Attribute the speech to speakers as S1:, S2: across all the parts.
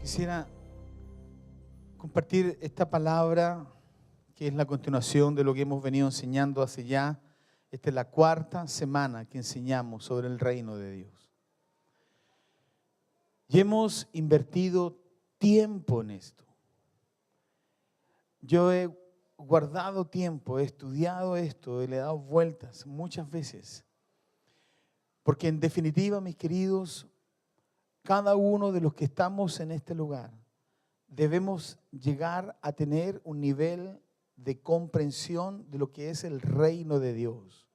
S1: Quisiera compartir esta palabra que es la continuación de lo que hemos venido enseñando hace ya. Esta es la cuarta semana que enseñamos sobre el reino de Dios. Y hemos invertido tiempo en esto. Yo he guardado tiempo, he estudiado esto, le he dado vueltas muchas veces. Porque en definitiva, mis queridos, cada uno de los que estamos en este lugar debemos llegar a tener un nivel de comprensión de lo que es el reino de Dios.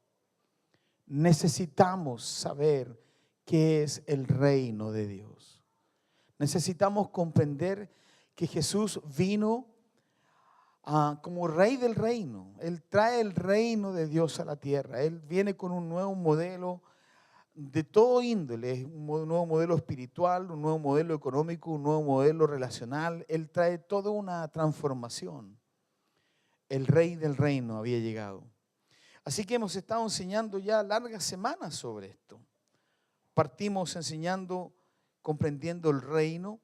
S1: Necesitamos saber qué es el reino de Dios. Necesitamos comprender que Jesús vino como rey del reino. Él trae el reino de Dios a la tierra. Él viene con un nuevo modelo de todo índole, un nuevo modelo espiritual, un nuevo modelo económico, un nuevo modelo relacional. Él trae toda una transformación. El rey del reino había llegado. Así que hemos estado enseñando ya largas semanas sobre esto. Partimos enseñando, comprendiendo el reino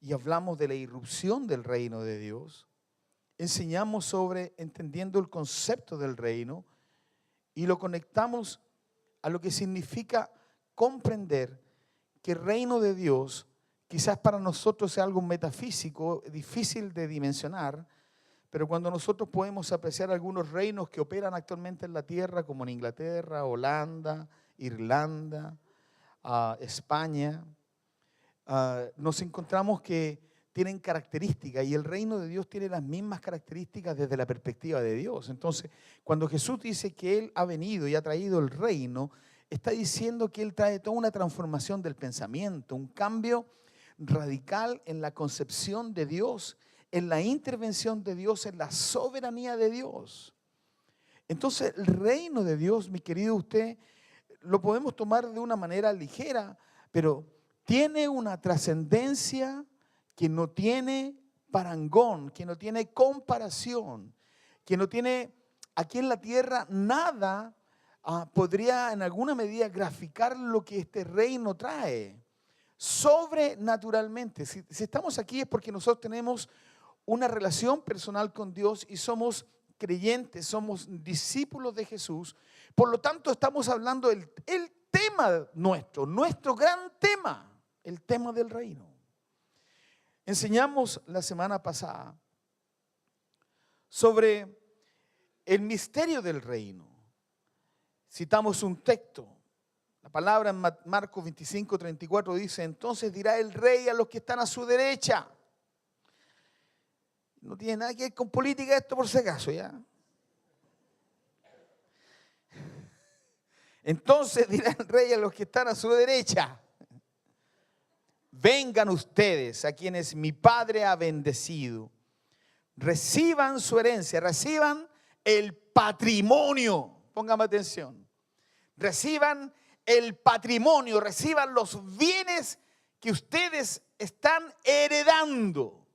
S1: y hablamos de la irrupción del reino de Dios. Enseñamos sobre entendiendo el concepto del reino y lo conectamos a lo que significa comprender que el reino de Dios quizás para nosotros sea algo metafísico, difícil de dimensionar, pero cuando nosotros podemos apreciar algunos reinos que operan actualmente en la tierra, como en Inglaterra, Holanda, Irlanda, España, nos encontramos que tienen características y el reino de Dios tiene las mismas características desde la perspectiva de Dios. Entonces, cuando Jesús dice que Él ha venido y ha traído el reino, está diciendo que Él trae toda una transformación del pensamiento, un cambio radical en la concepción de Dios, en la intervención de Dios, en la soberanía de Dios. Entonces, el reino de Dios, mi querido, usted lo podemos tomar de una manera ligera, pero tiene una trascendencia que no tiene parangón, que no tiene comparación, que no tiene aquí en la tierra nada podría en alguna medida graficar lo que este reino trae. Sobrenaturalmente, si estamos aquí es porque nosotros tenemos una relación personal con Dios y somos creyentes, somos discípulos de Jesús. Por lo tanto, estamos hablando del tema nuestro gran tema, el tema del reino. Enseñamos la semana pasada sobre el misterio del reino. Citamos un texto. La palabra en Marcos 25:34 dice: entonces dirá el rey a los que están a su derecha. No tiene nada que ver con política esto, por si acaso, ¿ya? Entonces dirá el rey a los que están a su derecha: vengan ustedes a quienes mi Padre ha bendecido, reciban su herencia, reciban el patrimonio. Póngame atención. Reciban el patrimonio, reciban los bienes que ustedes están heredando.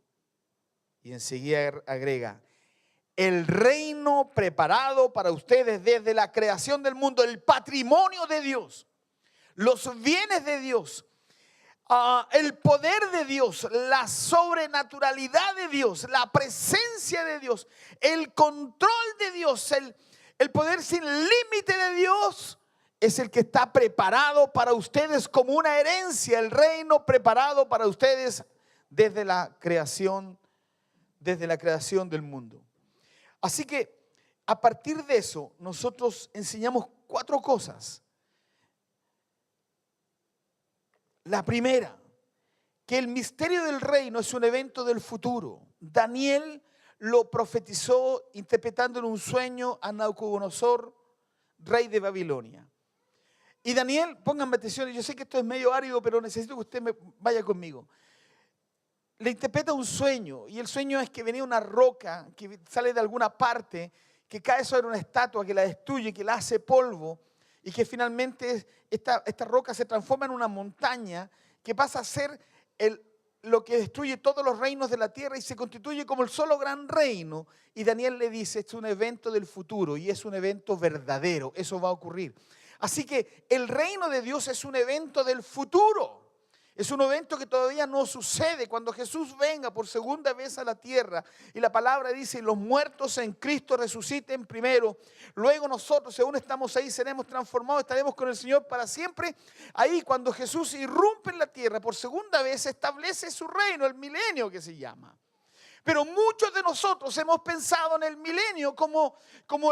S1: Y enseguida agrega: el reino preparado para ustedes desde la creación del mundo, el patrimonio de Dios, los bienes de Dios. El poder de Dios, la sobrenaturalidad de Dios, la presencia de Dios, el control de Dios, el poder sin límite de Dios es el que está preparado para ustedes como una herencia, el reino preparado para ustedes desde la creación del mundo. Así que a partir de eso nosotros enseñamos 4 cosas. La primera, que el misterio del reino es un evento del futuro. Daniel lo profetizó interpretando en un sueño a Nabucodonosor, rey de Babilonia. Y Daniel, pónganme atención, yo sé que esto es medio árido, pero necesito que usted vaya conmigo. Le interpreta un sueño, y el sueño es que venía una roca que sale de alguna parte, que cae sobre una estatua, que la destruye, que la hace polvo, y que finalmente esta roca se transforma en una montaña que pasa a ser lo que destruye todos los reinos de la tierra y se constituye como el solo gran reino. Y Daniel le dice: este es un evento del futuro y es un evento verdadero, eso va a ocurrir. Así que el reino de Dios es un evento del futuro. Es un evento que todavía no sucede. Cuando Jesús venga por segunda vez a la tierra, y la palabra dice, los muertos en Cristo resuciten primero, luego nosotros, según estamos ahí, seremos transformados, estaremos con el Señor para siempre. Ahí, cuando Jesús irrumpe en la tierra por segunda vez, establece su reino, el milenio que se llama. Pero muchos de nosotros hemos pensado en el milenio como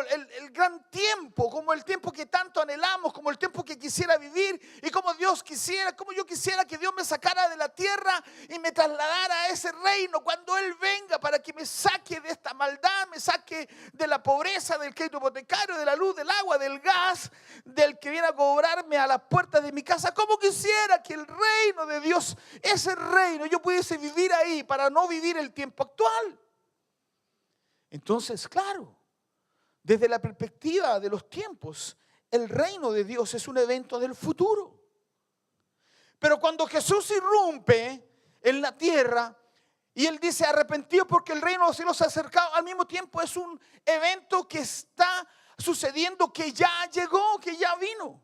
S1: el gran tiempo, como el tiempo que tanto anhelamos, como el tiempo que quisiera vivir, y como yo quisiera que Dios me sacara de la tierra y me trasladara a ese reino cuando Él venga, para que me saque de esta maldad, me saque de la pobreza, del crédito hipotecario, de la luz, del agua, del gas, del que viene a cobrarme a las puertas de mi casa. Como quisiera que el reino de Dios, ese reino, yo pudiese vivir ahí para no vivir el tiempo actual. Entonces, claro, desde la perspectiva de los tiempos, el reino de Dios es un evento del futuro. Pero cuando Jesús irrumpe en la tierra y Él dice arrepentido porque el reino de los cielos se ha acercado, al mismo tiempo es un evento que está sucediendo, que ya llegó, que ya vino.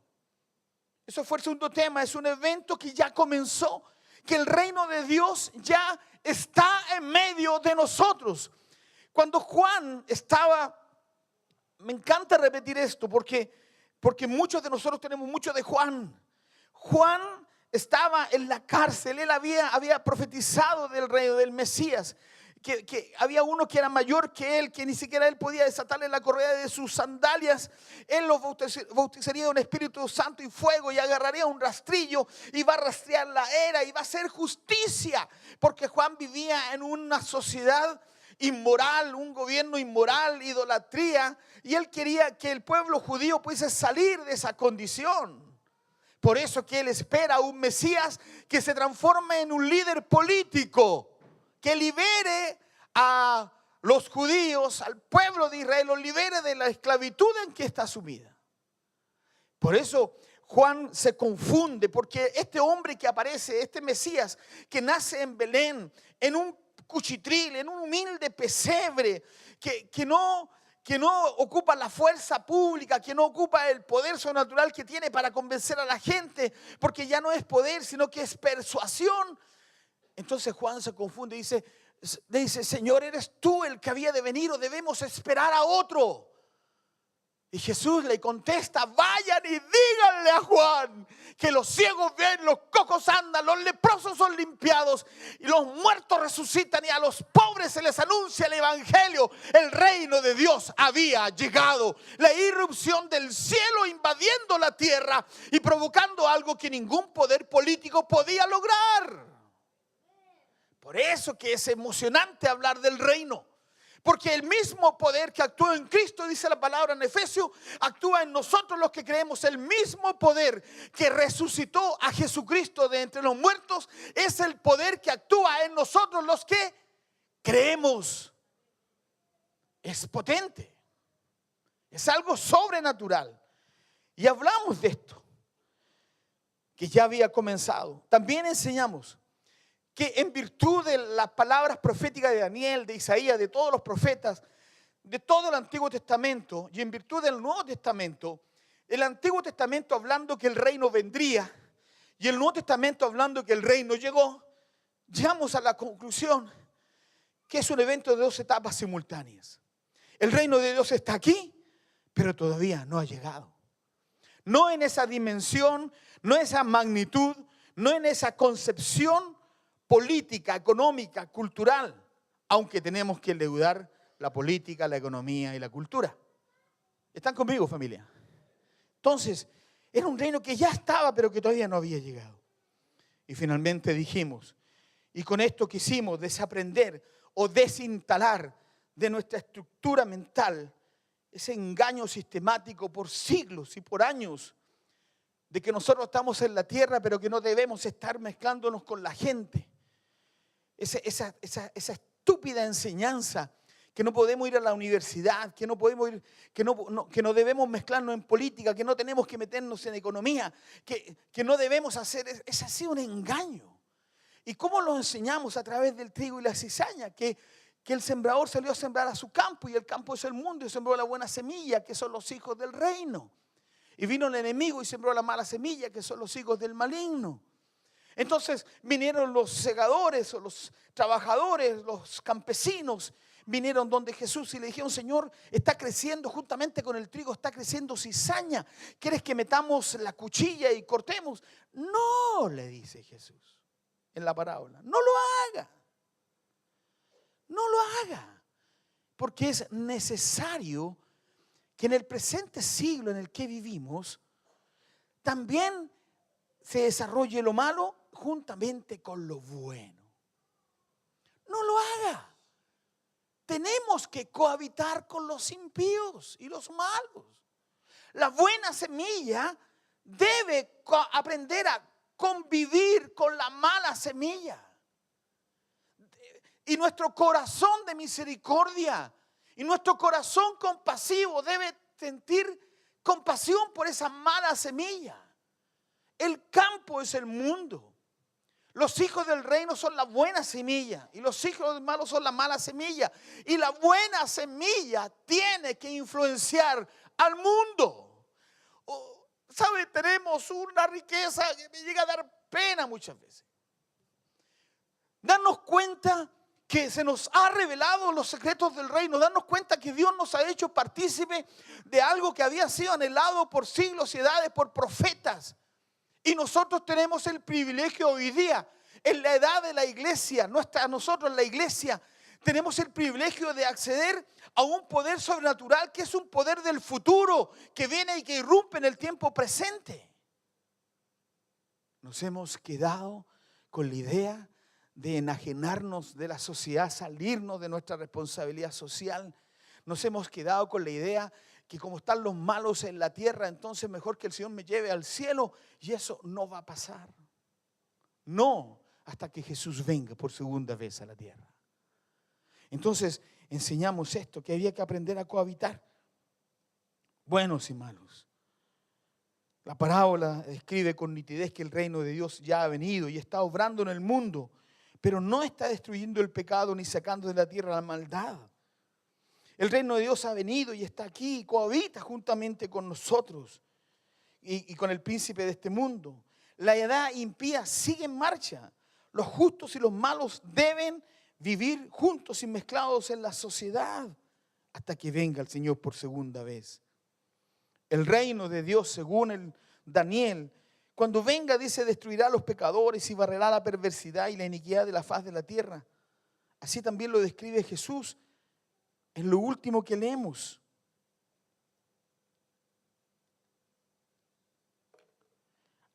S1: Eso fue el segundo tema, es un evento que ya comenzó, que el reino de Dios ya está en medio de nosotros. Cuando Juan estaba, me encanta repetir esto porque muchos de nosotros tenemos mucho de Juan. Juan estaba en la cárcel, él había profetizado del reino del Mesías, que había uno que era mayor que él, que ni siquiera él podía desatarle la correa de sus sandalias. Él los bautizaría en Espíritu Santo y fuego, y agarraría un rastrillo y va a rastrear la era y va a hacer justicia, porque Juan vivía en una sociedad inmoral, un gobierno inmoral, idolatría, y él quería que el pueblo judío pudiese salir de esa condición. Por eso que él espera a un Mesías que se transforme en un líder político, que libere a los judíos, al pueblo de Israel, los libere de la esclavitud en que está sumida. Por eso Juan se confunde, porque este hombre que aparece, este Mesías que nace en Belén, en un cuchitril, en un humilde pesebre, que no ocupa la fuerza pública, que no ocupa el poder sobrenatural que tiene para convencer a la gente, porque ya no es poder, sino que es persuasión. Entonces Juan se confunde y dice, Señor, ¿eres tú el que había de venir o debemos esperar a otro? Y Jesús le contesta, vayan y díganle a Juan que los ciegos ven, los cojos andan, los leprosos son limpiados y los muertos resucitan, y a los pobres se les anuncia el evangelio. El reino de Dios había llegado, la irrupción del cielo invadiendo la tierra y provocando algo que ningún poder político podía lograr. Por eso que es emocionante hablar del reino, porque el mismo poder que actúa en Cristo, dice la palabra en Efesios, actúa en nosotros los que creemos. El mismo poder que resucitó a Jesucristo de entre los muertos es el poder que actúa en nosotros los que creemos. Es potente, es algo sobrenatural. Y hablamos de esto, que ya había comenzado. También enseñamos que en virtud de las palabras proféticas de Daniel, de Isaías, de todos los profetas, de todo el Antiguo Testamento, y en virtud del Nuevo Testamento, el Antiguo Testamento hablando que el reino vendría, y el Nuevo Testamento hablando que el reino llegó, llegamos a la conclusión que es un evento de dos etapas simultáneas. El reino de Dios está aquí, pero todavía no ha llegado. No en esa dimensión, no en esa magnitud, no en esa concepción política, económica, cultural, aunque tenemos que endeudar la política, la economía y la cultura. ¿Están conmigo, familia? Entonces, era un reino que ya estaba, pero que todavía no había llegado. Y finalmente dijimos, y con esto quisimos desaprender o desinstalar de nuestra estructura mental ese engaño sistemático por siglos y por años de que nosotros estamos en la tierra, pero que no debemos estar mezclándonos con la gente. Esa estúpida enseñanza que no podemos ir a la universidad, que no podemos ir, que no debemos mezclarnos en política, que no tenemos que meternos en economía, que no debemos hacer, es así un engaño. ¿Y cómo lo enseñamos? A través del trigo y la cizaña, que el sembrador salió a sembrar a su campo, y el campo es el mundo, y sembró la buena semilla, que son los hijos del reino. Y vino el enemigo y sembró la mala semilla, que son los hijos del maligno. Entonces vinieron los segadores o los trabajadores, los campesinos, vinieron donde Jesús y le dijeron: Señor, está creciendo juntamente con el trigo, está creciendo cizaña. ¿Quieres que metamos la cuchilla y cortemos? No, le dice Jesús en la parábola, no lo haga. No lo haga. Porque es necesario que en el presente siglo en el que vivimos también se desarrolle lo malo juntamente con lo bueno. No lo haga. Tenemos que cohabitar con los impíos y los malos. La buena semilla debe aprender a convivir con la mala semilla. Y nuestro corazón de misericordia y nuestro corazón compasivo debe sentir compasión por esa mala semilla. El campo es el mundo. Los hijos del reino son la buena semilla y los hijos del malo son la mala semilla. Y la buena semilla tiene que influenciar al mundo. ¿Sabe? Tenemos una riqueza que me llega a dar pena muchas veces. Darnos cuenta que se nos ha revelado los secretos del reino, darnos cuenta que Dios nos ha hecho partícipe de algo que había sido anhelado por siglos y edades, por profetas. Y nosotros tenemos el privilegio hoy día, en la edad de la iglesia, nosotros la iglesia, tenemos el privilegio de acceder a un poder sobrenatural que es un poder del futuro, que viene y que irrumpe en el tiempo presente. Nos hemos quedado con la idea de enajenarnos de la sociedad, salirnos de nuestra responsabilidad social. Nos hemos quedado con la idea que como están los malos en la tierra, entonces mejor que el Señor me lleve al cielo, y eso no va a pasar. No, hasta que Jesús venga por segunda vez a la tierra. Entonces enseñamos esto, que había que aprender a cohabitar, buenos y malos. La parábola describe con nitidez que el reino de Dios ya ha venido y está obrando en el mundo, pero no está destruyendo el pecado ni sacando de la tierra la maldad. El reino de Dios ha venido y está aquí, cohabita juntamente con nosotros y con el príncipe de este mundo. La edad impía sigue en marcha. Los justos y los malos deben vivir juntos y mezclados en la sociedad hasta que venga el Señor por segunda vez. El reino de Dios, según el Daniel, cuando venga, dice, destruirá a los pecadores y barrerá la perversidad y la iniquidad de la faz de la tierra. Así también lo describe Jesús en lo último que leemos.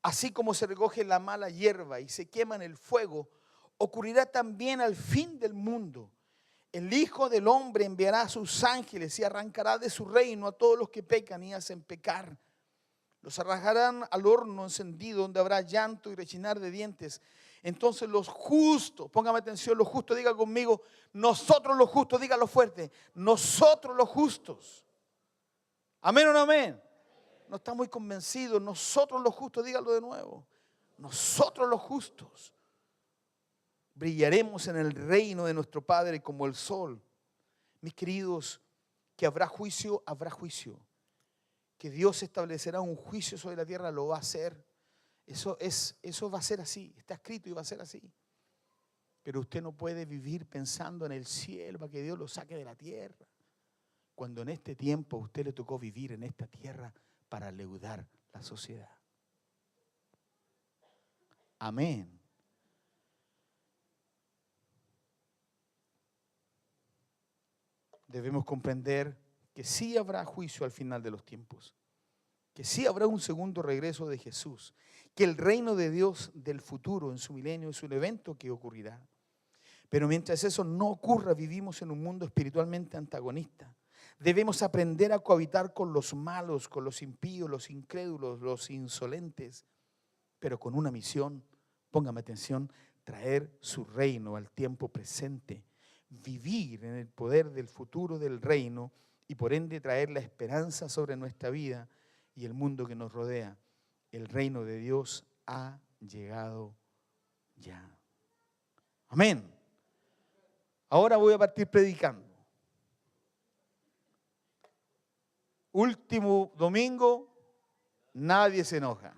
S1: Así como se recoge la mala hierba y se quema en el fuego, ocurrirá también al fin del mundo. El Hijo del Hombre enviará a sus ángeles y arrancará de su reino a todos los que pecan y hacen pecar. Los arrojarán al horno encendido donde habrá llanto y rechinar de dientes. Entonces los justos, póngame atención, los justos, diga conmigo, nosotros los justos, dígalo fuerte, nosotros los justos. ¿Amén o no amén? No está muy convencido, nosotros los justos, dígalo de nuevo. Nosotros los justos brillaremos en el reino de nuestro Padre como el sol. Mis queridos, que habrá juicio, habrá juicio. Que Dios establecerá un juicio sobre la tierra, lo va a hacer. Eso va a ser así, está escrito y va a ser así. Pero usted no puede vivir pensando en el cielo para que Dios lo saque de la tierra, cuando en este tiempo a usted le tocó vivir en esta tierra para leudar la sociedad. Amén. Debemos comprender que sí habrá juicio al final de los tiempos, que sí habrá un segundo regreso de Jesús, que el reino de Dios del futuro en su milenio es un evento que ocurrirá. Pero mientras eso no ocurra, vivimos en un mundo espiritualmente antagonista. Debemos aprender a cohabitar con los malos, con los impíos, los incrédulos, los insolentes, pero con una misión, póngame atención, traer su reino al tiempo presente, vivir en el poder del futuro del reino y por ende traer la esperanza sobre nuestra vida y el mundo que nos rodea. El reino de Dios ha llegado ya. Amén. Ahora voy a partir predicando. Último domingo, nadie se enoja.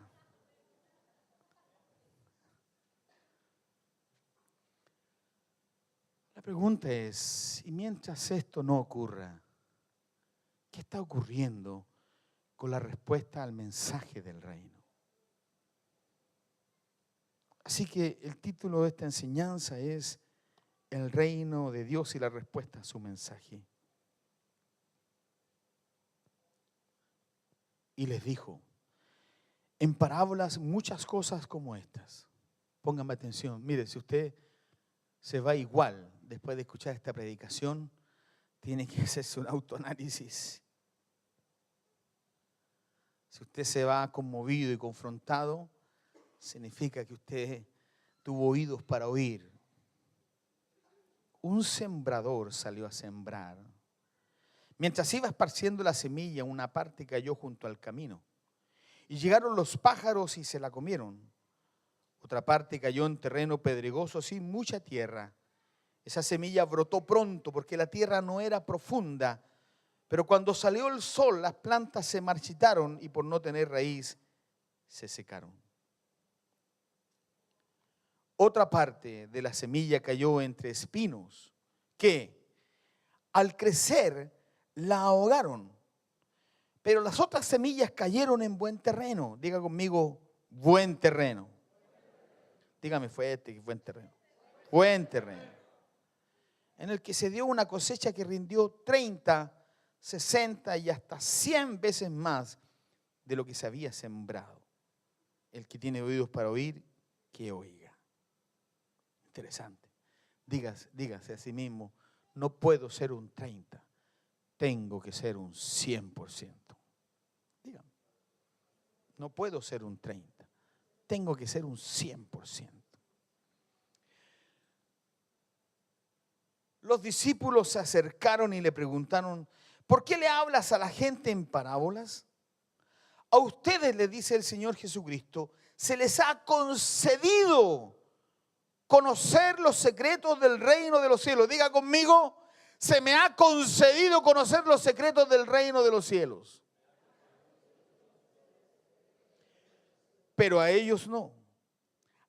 S1: pregunta es, y mientras esto no ocurra, ¿qué está ocurriendo con la respuesta al mensaje del reino? Así que el título de esta enseñanza es El reino de Dios y la respuesta a su mensaje. Y les dijo, en parábolas muchas cosas como estas. Pónganme atención, mire, si usted se va igual después de escuchar esta predicación, tiene que hacerse un autoanálisis. Si usted se va conmovido y confrontado, significa que usted tuvo oídos para oír. Un sembrador salió a sembrar. Mientras iba esparciendo la semilla, una parte cayó junto al camino. Y llegaron los pájaros y se la comieron. Otra parte cayó en terreno pedregoso sin mucha tierra. Esa semilla brotó pronto porque la tierra no era profunda. Pero cuando salió el sol, las plantas se marchitaron y por no tener raíz, se secaron. Otra parte de la semilla cayó entre espinos que, al crecer, la ahogaron. Pero las otras semillas cayeron en buen terreno. Diga conmigo, buen terreno. Dígame fuerte, buen terreno. Buen terreno. En el que se dio una cosecha que rindió 30, 60 y hasta 100 veces más de lo que se había sembrado. El que tiene oídos para oír, que oiga. Interesante. Dígase a sí mismo, no puedo ser un 30, tengo que ser un 100%. Dígame, no puedo ser un 30, tengo que ser un 100%. Los discípulos se acercaron y le preguntaron, ¿por qué le hablas a la gente en parábolas? A ustedes, le dice el Señor Jesucristo, se les ha concedido conocer los secretos del reino de los cielos. Diga conmigo, se me ha concedido conocer los secretos del reino de los cielos. Pero a ellos no.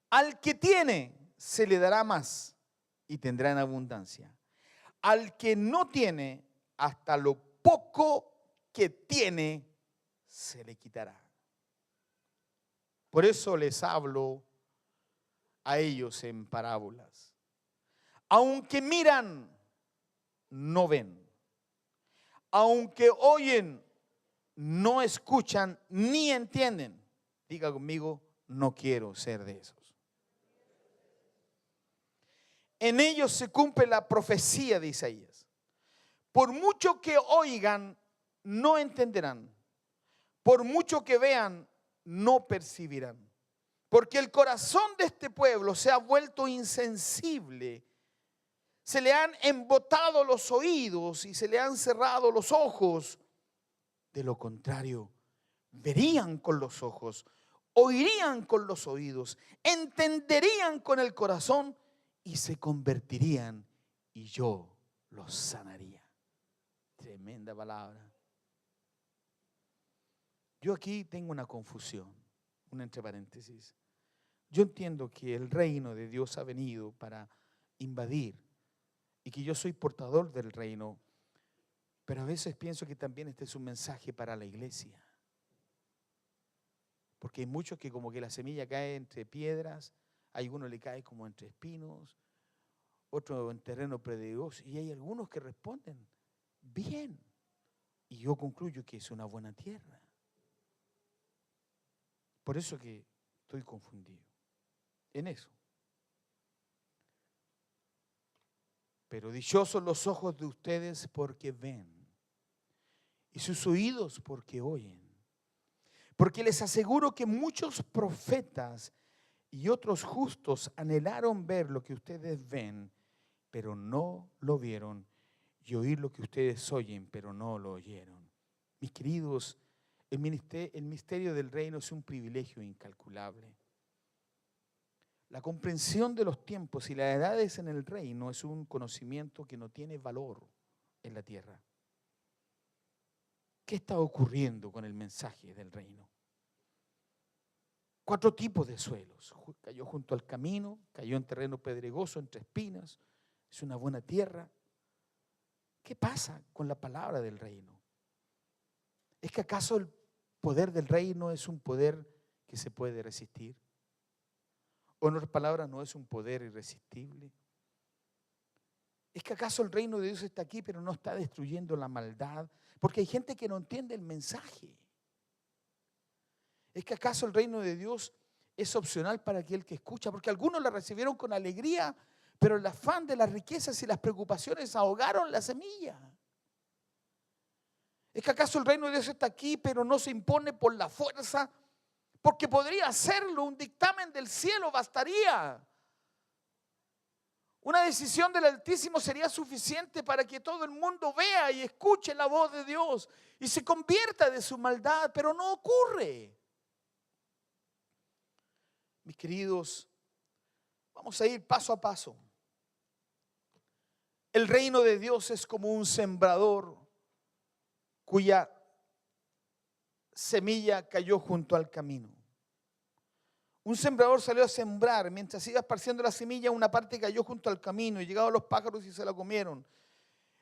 S1: Al que tiene, se le dará más y tendrá en abundancia. Al que no tiene, hasta lo poco que tiene, se le quitará. Por eso les hablo a ellos en parábolas. Aunque miran, no ven. Aunque oyen, no escuchan ni entienden. Diga conmigo, no quiero ser de esos. En ellos se cumple la profecía de Isaías. Por mucho que oigan, no entenderán. Por mucho que vean, no percibirán. Porque el corazón de este pueblo se ha vuelto insensible. Se le han embotado los oídos y se le han cerrado los ojos. De lo contrario, verían con los ojos, oirían con los oídos, entenderían con el corazón y se convertirían y yo los sanaría. Tremenda palabra. Yo aquí tengo una confusión, un entre paréntesis. Yo entiendo que el reino de Dios ha venido para invadir y que yo soy portador del reino, pero a veces pienso que también este es un mensaje para la iglesia. Porque hay muchos que como que la semilla cae entre piedras, a algunos le cae como entre espinos, otro en terreno pedregoso, y hay algunos que responden bien. Y yo concluyo que es una buena tierra. Por eso que estoy confundido en eso. Pero dichosos los ojos de ustedes porque ven, y sus oídos porque oyen. Porque les aseguro que muchos profetas y otros justos anhelaron ver lo que ustedes ven, pero no lo vieron, y oír lo que ustedes oyen, pero no lo oyeron. Mis queridos, el misterio del reino es un privilegio incalculable. La comprensión de los tiempos y las edades en el reino es un conocimiento que no tiene valor en la tierra. ¿Qué está ocurriendo con el mensaje del reino? 4 tipos de suelos. Cayó junto al camino, cayó en terreno pedregoso, entre espinas, es una buena tierra. ¿Qué pasa con la palabra del reino? ¿Es que acaso el poder del reino es un poder que se puede resistir? ¿O en otras palabras no es un poder irresistible? ¿Es que acaso el reino de Dios está aquí pero no está destruyendo la maldad? Porque hay gente que no entiende el mensaje. ¿Es que acaso el reino de Dios es opcional para aquel que escucha? Porque algunos la recibieron con alegría, pero el afán de las riquezas y las preocupaciones ahogaron la semilla. ¿Es que acaso el reino de Dios está aquí pero no se impone por la fuerza? Porque podría hacerlo, un dictamen del cielo bastaría. Una decisión del Altísimo sería suficiente para que todo el mundo vea y escuche la voz de Dios y se convierta de su maldad, pero no ocurre. Mis queridos, vamos a ir paso a paso. El reino de Dios es como un sembrador cuya semilla cayó junto al camino. Un sembrador salió a sembrar, mientras iba esparciendo la semilla, una parte cayó junto al camino y llegaron los pájaros y se la comieron.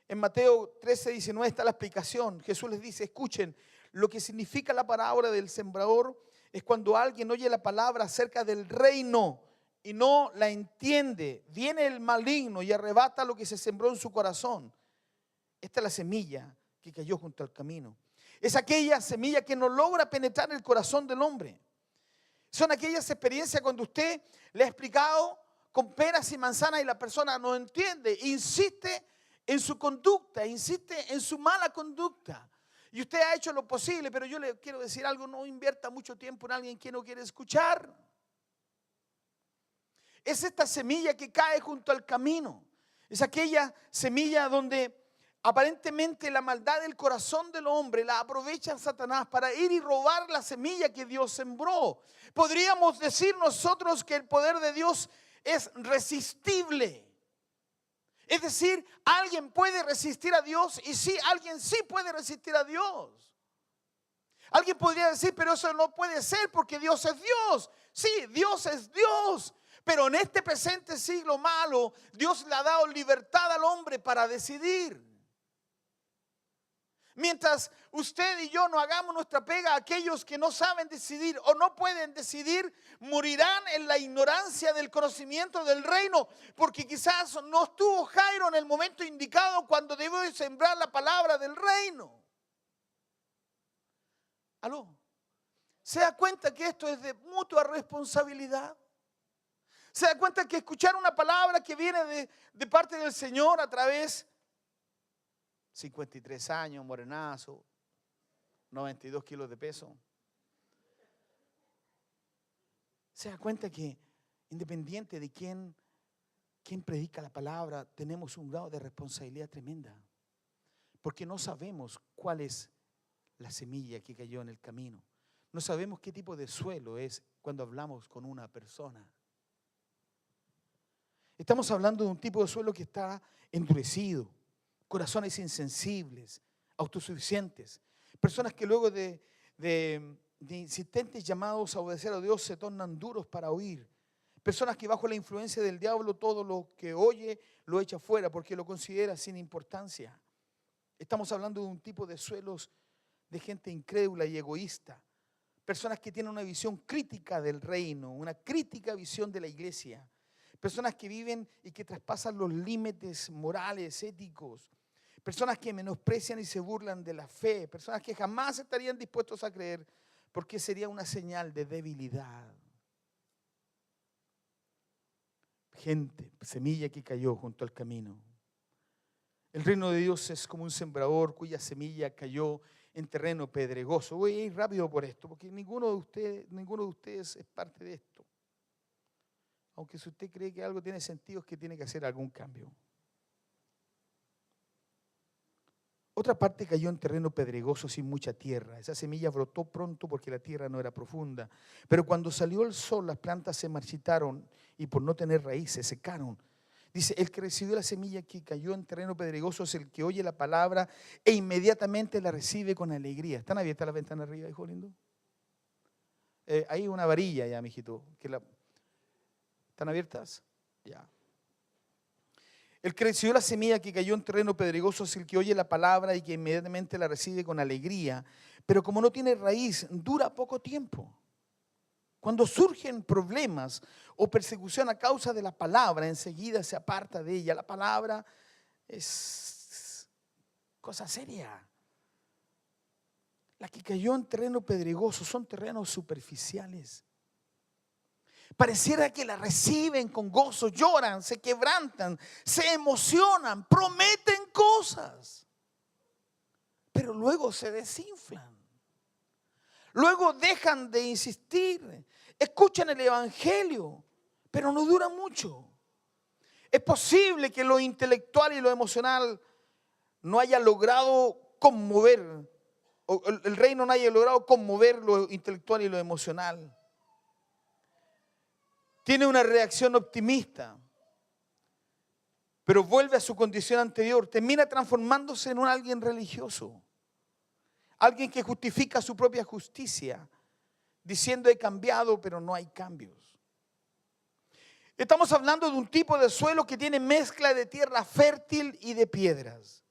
S1: En Mateo 13:19 está la explicación. Jesús les dice, escuchen, lo que significa la parábola del sembrador es cuando alguien oye la palabra acerca del reino y no la entiende. Viene el maligno y arrebata lo que se sembró en su corazón. Esta es la semilla que cayó junto al camino. Es aquella semilla que no logra penetrar el corazón del hombre. Son aquellas experiencias cuando usted le ha explicado con peras y manzanas y la persona no entiende, insiste en su conducta, insiste en su mala conducta. Y usted ha hecho lo posible, pero yo le quiero decir algo, no invierta mucho tiempo en alguien que no quiere escuchar. Es esta semilla que cae junto al camino. Es aquella semilla donde aparentemente la maldad del corazón del hombre la aprovecha Satanás para ir y robar la semilla que Dios sembró. Podríamos decir nosotros que el poder de Dios es resistible. Es decir, alguien puede resistir a Dios y sí, alguien sí puede resistir a Dios. Alguien podría decir, pero eso no puede ser porque Dios es Dios. Sí, Dios es Dios. Pero en este presente siglo malo, Dios le ha dado libertad al hombre para decidir. Mientras usted y yo no hagamos nuestra pega, aquellos que no saben decidir o no pueden decidir, morirán en la ignorancia del conocimiento del reino, porque quizás no estuvo Jairo en el momento indicado cuando debió sembrar la palabra del reino. ¿Aló? ¿Se da cuenta que esto es de mutua responsabilidad? ¿Se da cuenta que escuchar una palabra que viene de parte del Señor a través 53 años, morenazo, 92 kilos de peso? Se da cuenta que independiente de quién predica la palabra, tenemos un grado de responsabilidad tremenda. Porque no sabemos cuál es la semilla que cayó en el camino. No sabemos qué tipo de suelo es cuando hablamos con una persona. Estamos hablando de un tipo de suelo que está endurecido. Corazones insensibles, autosuficientes, personas que luego de insistentes llamados a obedecer a Dios se tornan duros para oír, personas que bajo la influencia del diablo todo lo que oye lo echa fuera porque lo considera sin importancia. Estamos hablando de un tipo de suelos de gente incrédula y egoísta, personas que tienen una visión crítica del reino, una crítica visión de la iglesia. Personas que viven y que traspasan los límites morales, éticos. Personas que menosprecian y se burlan de la fe. Personas que jamás estarían dispuestos a creer porque sería una señal de debilidad. Gente, semilla que cayó junto al camino. El reino de Dios es como un sembrador cuya semilla cayó en terreno pedregoso. Voy a ir rápido por esto porque ninguno de ustedes es parte de esto. Aunque si usted cree que algo tiene sentido, es que tiene que hacer algún cambio. Otra parte cayó en terreno pedregoso sin mucha tierra. Esa semilla brotó pronto porque la tierra no era profunda. Pero cuando salió el sol, las plantas se marchitaron y por no tener raíces se secaron. Dice, el que recibió la semilla que cayó en terreno pedregoso es el que oye la palabra e inmediatamente la recibe con alegría. ¿Están abiertas las ventanas arriba, hijo lindo? Hay una varilla ya, mijito, ¿están abiertas? Ya. El que recibió la semilla que cayó en terreno pedregoso es el que oye la palabra y que inmediatamente la recibe con alegría, pero como no tiene raíz, dura poco tiempo. Cuando surgen problemas o persecución a causa de la palabra, enseguida se aparta de ella. La palabra es cosa seria. La que cayó en terreno pedregoso son terrenos superficiales. Pareciera que la reciben con gozo, lloran, se quebrantan, se emocionan, prometen cosas, pero luego se desinflan. Luego dejan de insistir, escuchan el evangelio, pero no dura mucho. Es posible que lo intelectual y lo emocional no haya logrado conmover, o el reino no haya logrado conmover lo intelectual y lo emocional. Tiene una reacción optimista, pero vuelve a su condición anterior. Termina transformándose en un alguien religioso. Alguien que justifica su propia justicia, diciendo he cambiado, pero no hay cambios. Estamos hablando de un tipo de suelo que tiene mezcla de tierra fértil y de piedras.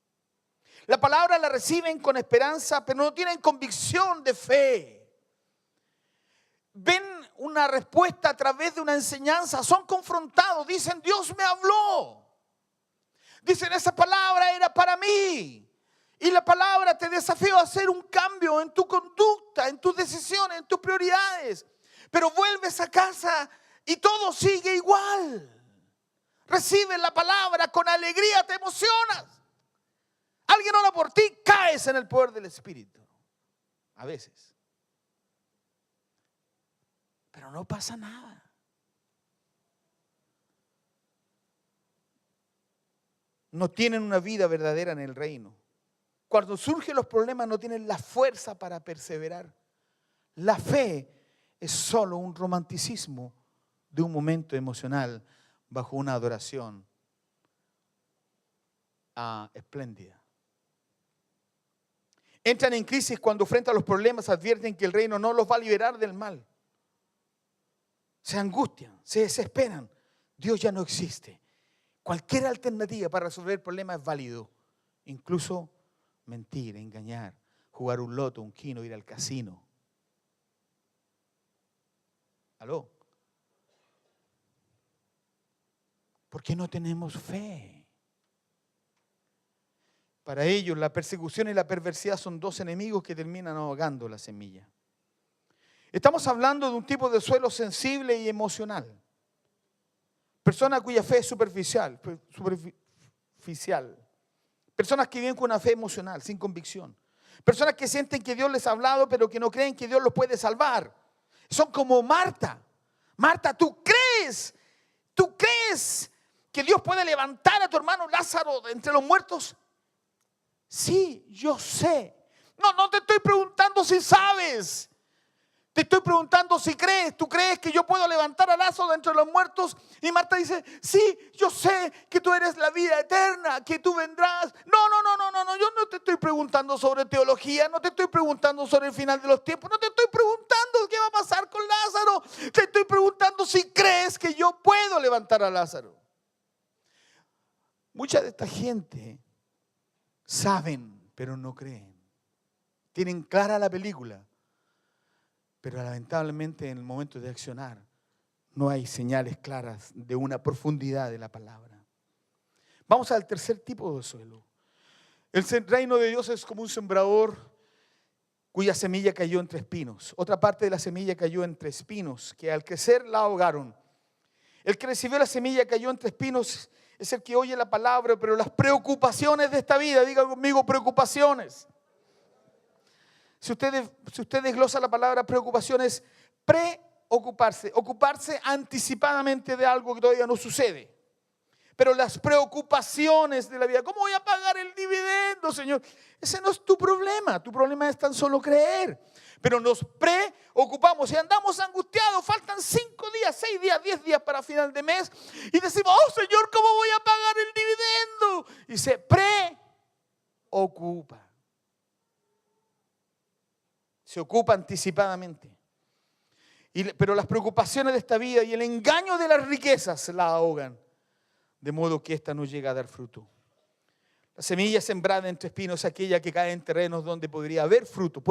S1: La palabra la reciben con esperanza, pero no tienen convicción de fe. Ven una respuesta a través de una enseñanza, son confrontados, dicen Dios me habló. Dicen esa palabra era para mí. Y la palabra te desafió a hacer un cambio en tu conducta, en tus decisiones, en tus prioridades. Pero vuelves a casa y todo sigue igual. Recibes la palabra con alegría, te emocionas. Alguien ora por ti, caes en el poder del Espíritu. A veces. Pero no pasa nada. No tienen una vida verdadera en el reino. Cuando surgen los problemas no tienen la fuerza para perseverar. La fe es solo un romanticismo de un momento emocional bajo una adoración espléndida. Entran en crisis cuando frente a los problemas advierten que el reino no los va a liberar del mal. Se angustian, se desesperan. Dios ya no existe. Cualquier alternativa para resolver el problema es válido. Incluso mentir, engañar, jugar un loto, un quino, ir al casino. ¿Aló? ¿Por qué no tenemos fe? Para ellos la persecución y la perversidad son dos enemigos que terminan ahogando la semilla. Estamos hablando de un tipo de suelo sensible y emocional. Personas cuya fe es superficial. Personas que viven con una fe emocional, sin convicción. Personas que sienten que Dios les ha hablado, pero que no creen que Dios los puede salvar. Son como Marta. Marta, ¿tú crees que Dios puede levantar a tu hermano Lázaro de entre los muertos? Sí, yo sé. No te estoy preguntando si sabes. Te estoy preguntando si crees. ¿Tú crees que yo puedo levantar a Lázaro de entre los muertos? Y Marta dice, sí, yo sé que tú eres la vida eterna, que tú vendrás. No, yo no te estoy preguntando sobre teología, no te estoy preguntando sobre el final de los tiempos, no te estoy preguntando qué va a pasar con Lázaro. Te estoy preguntando si crees que yo puedo levantar a Lázaro. Mucha de esta gente saben, pero no creen. Tienen clara la película. Pero lamentablemente en el momento de accionar no hay señales claras de una profundidad de la palabra. Vamos al tercer tipo de suelo. El reino de Dios es como un sembrador cuya semilla cayó entre espinos. Otra parte de la semilla cayó entre espinos que al crecer la ahogaron. El que recibió la semilla cayó entre espinos es el que oye la palabra, pero las preocupaciones de esta vida, diga conmigo preocupaciones. Si usted desglosa la palabra preocupaciones, preocuparse, ocuparse anticipadamente de algo que todavía no sucede. Pero las preocupaciones de la vida, ¿cómo voy a pagar el dividendo, Señor? Ese no es tu problema es tan solo creer. Pero nos preocupamos y andamos angustiados, faltan 5 días, 6 días, 10 días para final de mes y decimos, oh Señor, ¿cómo voy a pagar el dividendo? Y se preocupa. Se ocupa anticipadamente. Pero las preocupaciones de esta vida y el engaño de las riquezas la ahogan. de modo que ésta no llega a dar fruto. La semilla sembrada entre espinos es aquella que cae en terrenos donde podría haber fruto.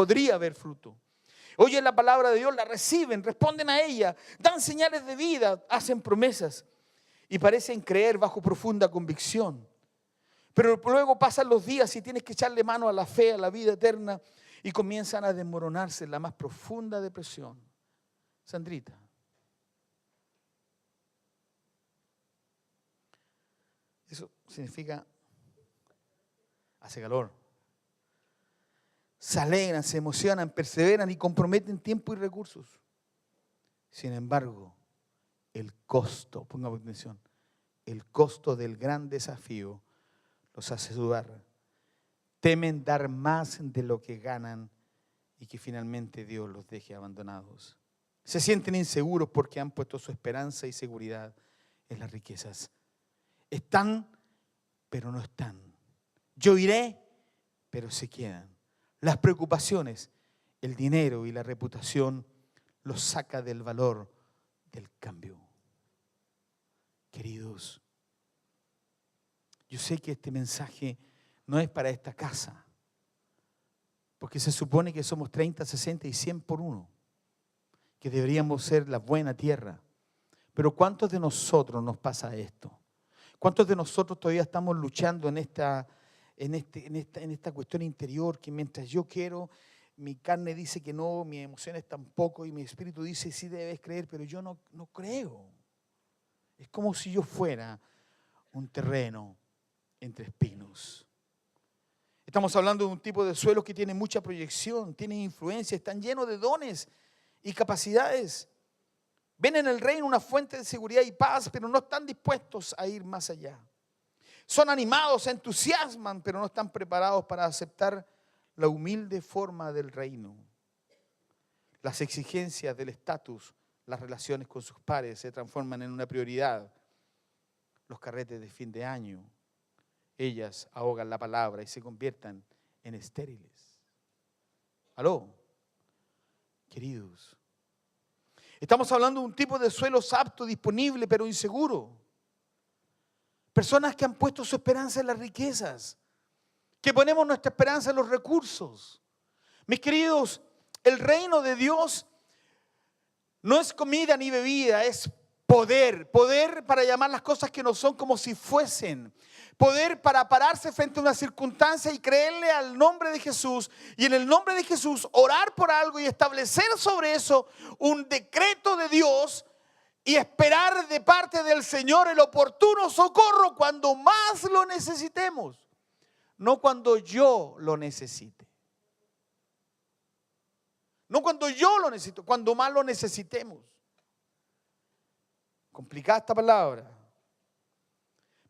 S1: Oyen la palabra de Dios, la reciben, responden a ella, dan señales de vida, hacen promesas y parecen creer bajo profunda convicción. Pero luego pasan los días y tienes que echarle mano a la fe, a la vida eterna, y comienzan a desmoronarse en la más profunda depresión. Sandrita. Eso significa, hace calor. Se alegran, se emocionan, perseveran y comprometen tiempo y recursos. Sin embargo, el costo, pongamos atención, el costo del gran desafío los hace dudar. Temen dar más de lo que ganan y que finalmente Dios los deje abandonados. Se sienten inseguros porque han puesto su esperanza y seguridad en las riquezas. Están, pero no están. Yo iré, pero se quedan. Las preocupaciones, el dinero y la reputación los saca del valor del cambio. Queridos, yo sé que este mensaje no es para esta casa, porque se supone que somos 30, 60 y 100 por uno, que deberíamos ser la buena tierra. Pero ¿cuántos de nosotros nos pasa esto? ¿Cuántos de nosotros todavía estamos luchando en esta cuestión interior que mientras yo quiero, mi carne dice que no, mis emociones tampoco y mi espíritu dice sí debes creer, pero yo no creo? Es como si yo fuera un terreno entre espinos. Estamos hablando de un tipo de suelo que tiene mucha proyección, tiene influencia, están llenos de dones y capacidades. Ven en el reino una fuente de seguridad y paz, pero no están dispuestos a ir más allá. Son animados, se entusiasman, pero no están preparados para aceptar la humilde forma del reino. Las exigencias del estatus, las relaciones con sus pares se transforman en una prioridad. Los carretes de fin de año, ellas ahogan la palabra y se convierten en estériles. ¿Aló? Queridos, estamos hablando de un tipo de suelos apto, disponible, pero inseguro. Personas que han puesto su esperanza en las riquezas, que ponemos nuestra esperanza en los recursos. Mis queridos, el reino de Dios no es comida ni bebida, es poder. Poder para llamar las cosas que no son como si fuesen. Poder para pararse frente a una circunstancia y creerle al nombre de Jesús. Y en el nombre de Jesús orar por algo y establecer sobre eso un decreto de Dios. Y esperar de parte del Señor el oportuno socorro cuando más lo necesitemos. No cuando yo lo necesite. No cuando yo lo necesito, cuando más lo necesitemos. Complicada esta palabra.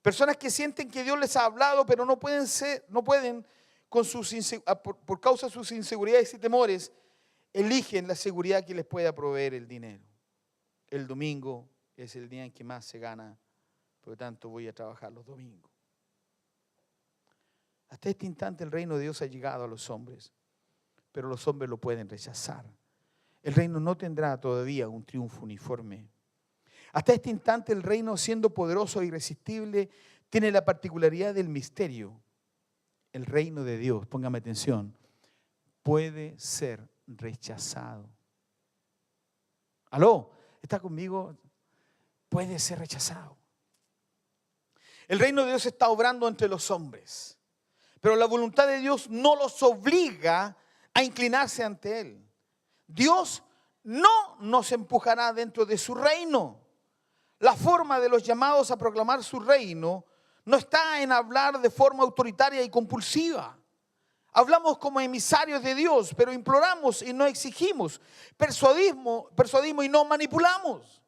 S1: Personas que sienten que Dios les ha hablado, pero no pueden por causa de sus inseguridades y temores, eligen la seguridad que les pueda proveer el dinero. El domingo es el día en que más se gana, por lo tanto voy a trabajar los domingos. Hasta este instante el reino de Dios ha llegado a los hombres, pero los hombres lo pueden rechazar. El reino no tendrá todavía un triunfo uniforme. Hasta este instante el reino, siendo poderoso e irresistible, tiene la particularidad del misterio. El reino de Dios, póngame atención, puede ser rechazado. ¿Aló? ¿Está conmigo? Puede ser rechazado. El reino de Dios está obrando entre los hombres, pero la voluntad de Dios no los obliga a inclinarse ante Él. Dios no nos empujará dentro de su reino. La forma de los llamados a proclamar su reino no está en hablar de forma autoritaria y compulsiva. Hablamos como emisarios de Dios, pero imploramos y no exigimos. Persuadimos y no manipulamos.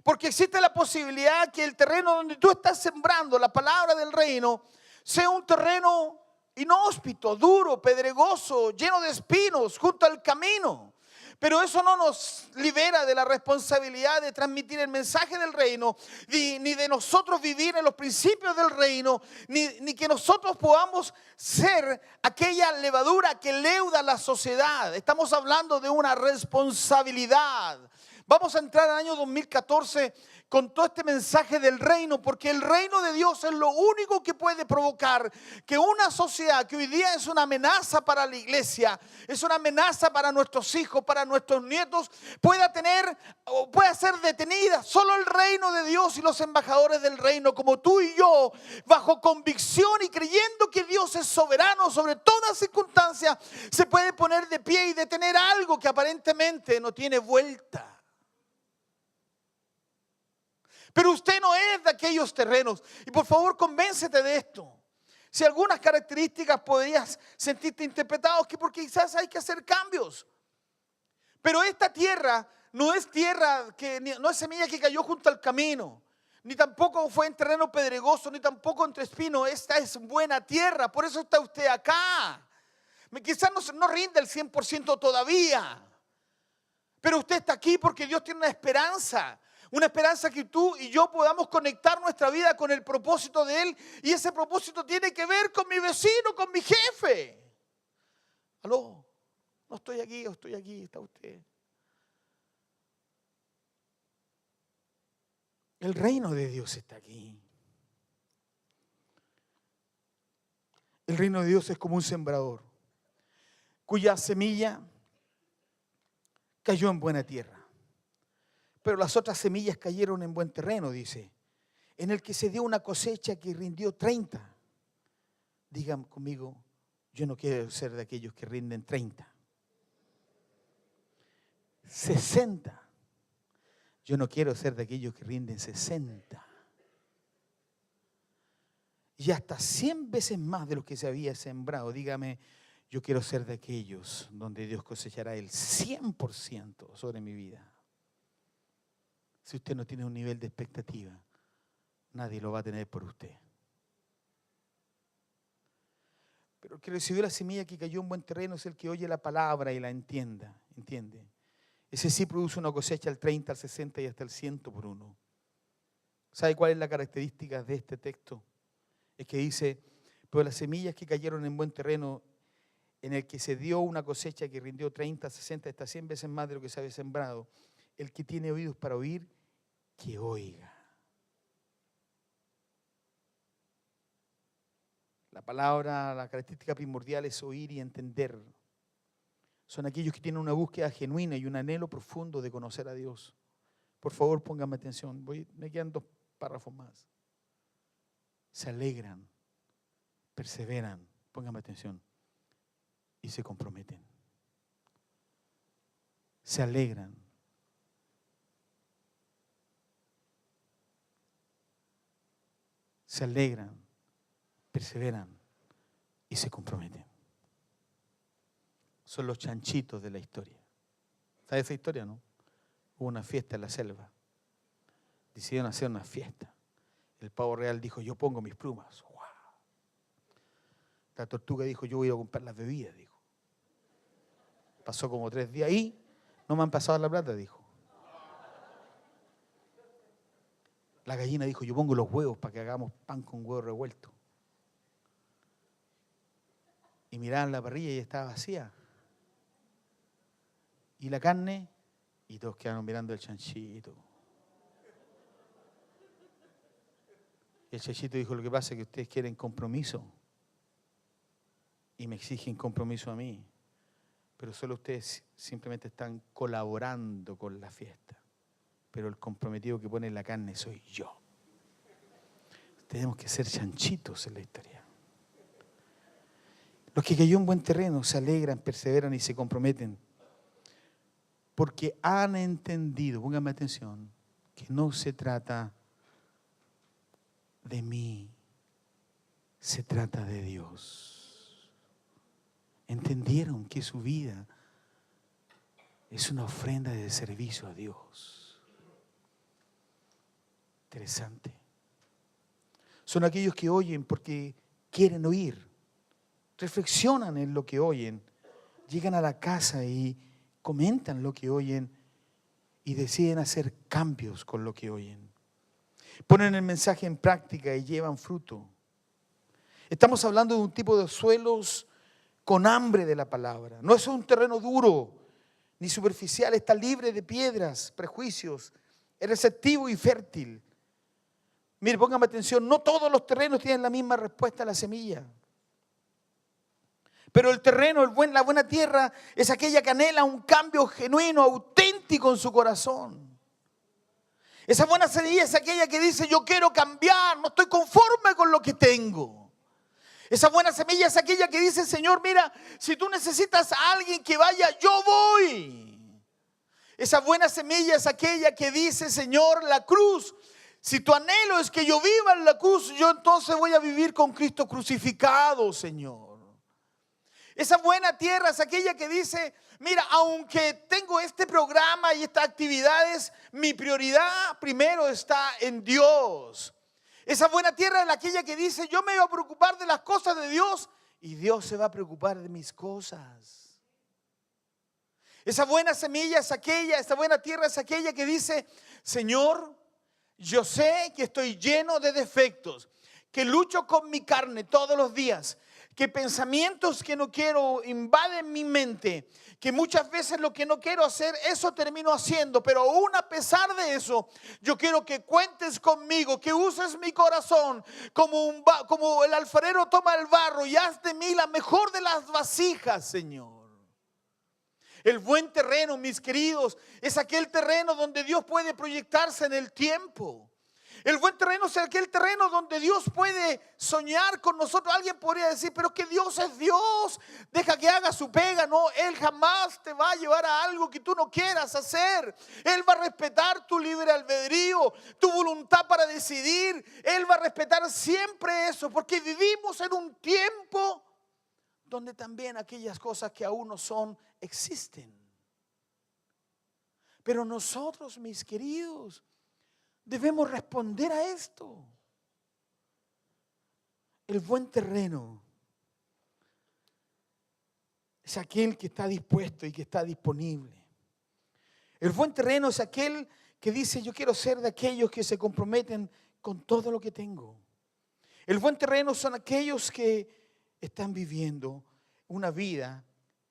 S1: Porque existe la posibilidad que el terreno donde tú estás sembrando la palabra del reino sea un terreno inhóspito, duro, pedregoso, lleno de espinos, junto al camino. Pero eso no nos libera de la responsabilidad de transmitir el mensaje del reino, ni de nosotros vivir en los principios del reino, ni que nosotros podamos ser aquella levadura que leuda la sociedad. Estamos hablando de una responsabilidad. Vamos a entrar al año 2014 con todo este mensaje del reino, porque el reino de Dios es lo único que puede provocar que una sociedad que hoy día es una amenaza para la iglesia, es una amenaza para nuestros hijos, para nuestros nietos, pueda tener o pueda ser detenida. Solo el reino de Dios y los embajadores del reino, como tú y yo, bajo convicción y creyendo que Dios es soberano sobre todas circunstancias, se puede poner de pie y detener algo que aparentemente no tiene vuelta. Pero usted no es de aquellos terrenos. Y por favor, convéncete de esto. Si algunas características podrías sentirte interpretados, que porque quizás hay que hacer cambios. Pero esta tierra no es tierra, no es semilla que cayó junto al camino. Ni tampoco fue en terreno pedregoso, ni tampoco entre espinos. Esta es buena tierra. Por eso está usted acá. Quizás no rinde el 100% todavía. Pero usted está aquí porque Dios tiene una esperanza. Una esperanza que tú y yo podamos conectar nuestra vida con el propósito de Él. Y ese propósito tiene que ver con mi vecino, con mi jefe. Aló, no estoy aquí, o estoy aquí, está usted. El reino de Dios está aquí. El reino de Dios es como un sembrador cuya semilla cayó en buena tierra. Pero las otras semillas cayeron en buen terreno, dice, en el que se dio una cosecha que rindió 30. Digan conmigo, yo no quiero ser de aquellos que rinden 30. 60. Yo no quiero ser de aquellos que rinden 60. Y hasta 100 veces más de lo que se había sembrado. Dígame, yo quiero ser de aquellos donde Dios cosechará el 100% sobre mi vida. Si usted no tiene un nivel de expectativa, nadie lo va a tener por usted. Pero el que recibió la semilla que cayó en buen terreno es el que oye la palabra y la entiende. Ese sí produce una cosecha al 30, al 60 y hasta el 100 por uno. ¿Sabe cuál es la característica de este texto? Es que dice, pero las semillas que cayeron en buen terreno, en el que se dio una cosecha que rindió 30, 60, hasta 100 veces más de lo que se había sembrado. El que tiene oídos para oír, que oiga. La palabra, la característica primordial es oír y entender. Son aquellos que tienen una búsqueda genuina y un anhelo profundo de conocer a Dios. Por favor, pónganme atención. Me quedan 2 párrafos más. Se alegran, perseveran, pónganme atención, y se comprometen. Se alegran. Se alegran, perseveran y se comprometen. Son los chanchitos de la historia. ¿Sabes esa historia, no? Hubo una fiesta en la selva. Decidieron hacer una fiesta. El pavo real dijo, yo pongo mis plumas. ¡Wow! La tortuga dijo, yo voy a comprar las bebidas, dijo. Pasó como 3 días ahí, no me han pasado la plata, dijo. La gallina dijo, yo pongo los huevos para que hagamos pan con huevo revuelto. Y miraban la parrilla y estaba vacía. Y la carne, y todos quedaron mirando el chanchito. Y el chanchito dijo, lo que pasa es que ustedes quieren compromiso. Y me exigen compromiso a mí. Pero solo ustedes simplemente están colaborando con la fiesta. Pero el comprometido que pone en la carne soy yo. Tenemos que ser chanchitos en la historia. Los que cayó en buen terreno se alegran, perseveran y se comprometen. Porque han entendido, pónganme atención, que no se trata de mí, se trata de Dios. Entendieron que su vida es una ofrenda de servicio a Dios. Interesante. Son aquellos que oyen porque quieren oír. Reflexionan en lo que oyen. Llegan a la casa y comentan lo que oyen y deciden hacer cambios con lo que oyen. Ponen el mensaje en práctica y llevan fruto. Estamos hablando de un tipo de suelos con hambre de la palabra. No es un terreno duro ni superficial, está libre de piedras, prejuicios es receptivo y fértil. Mire, póngame atención, no todos los terrenos tienen la misma respuesta a la semilla. Pero el terreno, la buena tierra, es aquella que anhela un cambio genuino, auténtico en su corazón. Esa buena semilla es aquella que dice, yo quiero cambiar, no estoy conforme con lo que tengo. Esa buena semilla es aquella que dice, Señor, mira, si tú necesitas a alguien que vaya, yo voy. Esa buena semilla es aquella que dice, Señor, la cruz, si tu anhelo es que yo viva en la cruz, yo entonces voy a vivir con Cristo crucificado, Señor. Esa buena tierra es aquella que dice, mira, aunque tengo este programa y estas actividades, mi prioridad primero está en Dios. Esa buena tierra es aquella que dice, yo me voy a preocupar de las cosas de Dios y Dios se va a preocupar de mis cosas. Esa buena semilla es aquella, esa buena tierra es aquella que dice, Señor, yo sé que estoy lleno de defectos, que lucho con mi carne todos los días, que pensamientos que no quiero invaden mi mente, que muchas veces lo que no quiero hacer, eso termino haciendo, pero aún a pesar de eso, yo quiero que cuentes conmigo, que uses mi corazón como el alfarero toma el barro y haz de mí la mejor de las vasijas, Señor. El buen terreno, mis queridos, es aquel terreno donde Dios puede proyectarse en el tiempo. El buen terreno es aquel terreno donde Dios puede soñar con nosotros. Alguien podría decir, pero que Dios es Dios, deja que haga su pega. No, Él jamás te va a llevar a algo que tú no quieras hacer. Él va a respetar tu libre albedrío, tu voluntad para decidir. Él va a respetar siempre eso, porque vivimos en un tiempo donde también aquellas cosas que aún no son, existen. Pero nosotros, mis queridos, debemos responder a esto. El buen terreno es aquel que está dispuesto y que está disponible. El buen terreno es aquel que dice, yo quiero ser de aquellos que se comprometen con todo lo que tengo. El buen terreno son aquellos que están viviendo una vida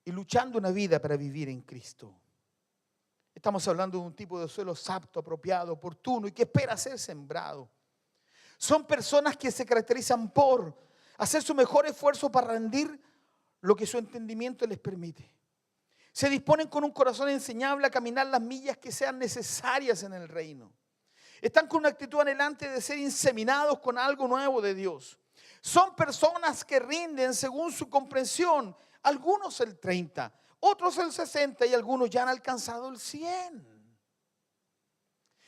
S1: y luchando una vida para vivir en Cristo. Estamos hablando de un tipo de suelo apto, apropiado, oportuno y que espera ser sembrado. Son personas que se caracterizan por hacer su mejor esfuerzo para rendir lo que su entendimiento les permite. Se disponen con un corazón enseñable a caminar las millas que sean necesarias en el reino. Están con una actitud anhelante de ser inseminados con algo nuevo de Dios. Son personas que rinden según su comprensión, algunos el 30%. Otros el 60% y algunos ya han alcanzado el 100%.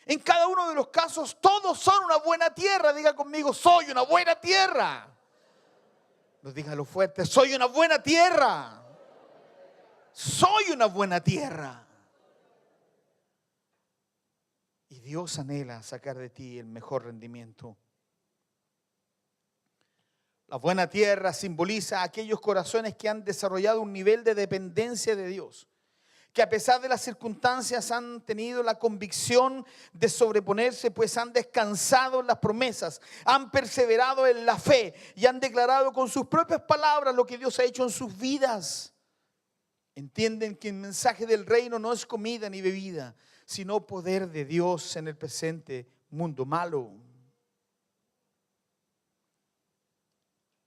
S1: En cada uno de los casos todos son una buena tierra. Diga conmigo, soy una buena tierra. No, dígalo fuerte, soy una buena tierra. Soy una buena tierra. Y Dios anhela sacar de ti el mejor rendimiento. La buena tierra simboliza a aquellos corazones que han desarrollado un nivel de dependencia de Dios, que a pesar de las circunstancias han tenido la convicción de sobreponerse, pues han descansado en las promesas, han perseverado en la fe y han declarado con sus propias palabras lo que Dios ha hecho en sus vidas. Entienden que el mensaje del reino no es comida ni bebida, sino poder de Dios en el presente mundo malo.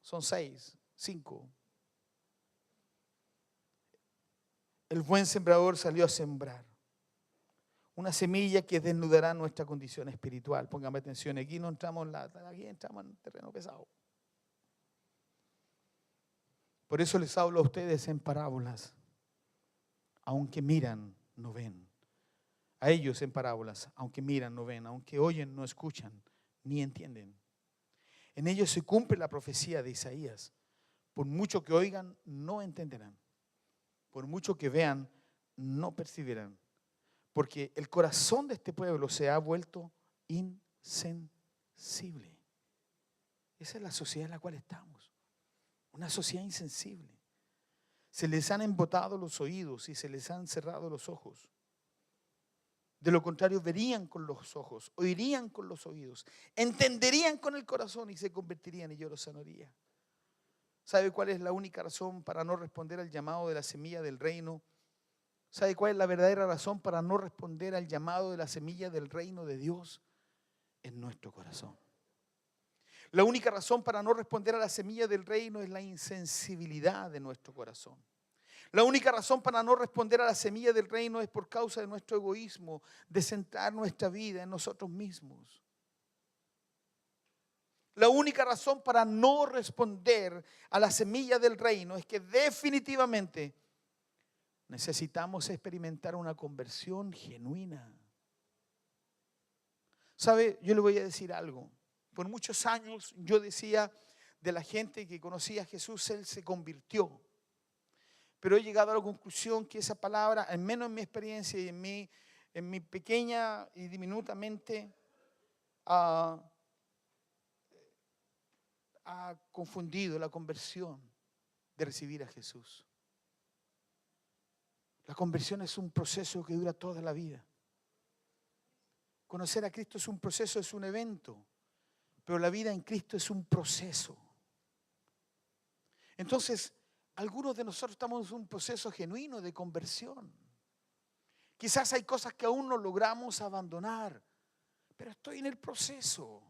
S1: Son 5. El buen sembrador salió a sembrar una semilla que desnudará nuestra condición espiritual. Póngame atención, aquí no entramos aquí entramos en terreno pesado. Por eso les hablo a ustedes en parábolas. Aunque miran, no ven. A ellos en parábolas, aunque miran, no ven. Aunque oyen, no escuchan, ni entienden. En ellos se cumple la profecía de Isaías. Por mucho que oigan, no entenderán. Por mucho que vean, no percibirán. Porque el corazón de este pueblo se ha vuelto insensible. Esa es la sociedad en la cual estamos. Una sociedad insensible. Se les han embotado los oídos y se les han cerrado los ojos. De lo contrario, verían con los ojos, oirían con los oídos, entenderían con el corazón y se convertirían y yo los sanaría. ¿Sabe cuál es la única razón para no responder al llamado de la semilla del reino? ¿Sabe cuál es la verdadera razón para no responder al llamado de la semilla del reino de Dios? En nuestro corazón. La única razón para no responder a la semilla del reino es la insensibilidad de nuestro corazón. La única razón para no responder a la semilla del reino es por causa de nuestro egoísmo, de centrar nuestra vida en nosotros mismos. La única razón para no responder a la semilla del reino es que definitivamente necesitamos experimentar una conversión genuina. ¿Sabe? Yo le voy a decir algo. Por muchos años yo decía de la gente que conocía a Jesús, Él se convirtió. Pero he llegado a la conclusión que esa palabra, al menos en mi experiencia y en mi pequeña y diminuta mente, ha confundido la conversión de recibir a Jesús. La conversión es un proceso que dura toda la vida. Conocer a Cristo es un proceso, es un evento, pero la vida en Cristo es un proceso. Entonces, algunos de nosotros estamos en un proceso genuino de conversión. Quizás hay cosas que aún no logramos abandonar, pero estoy en el proceso.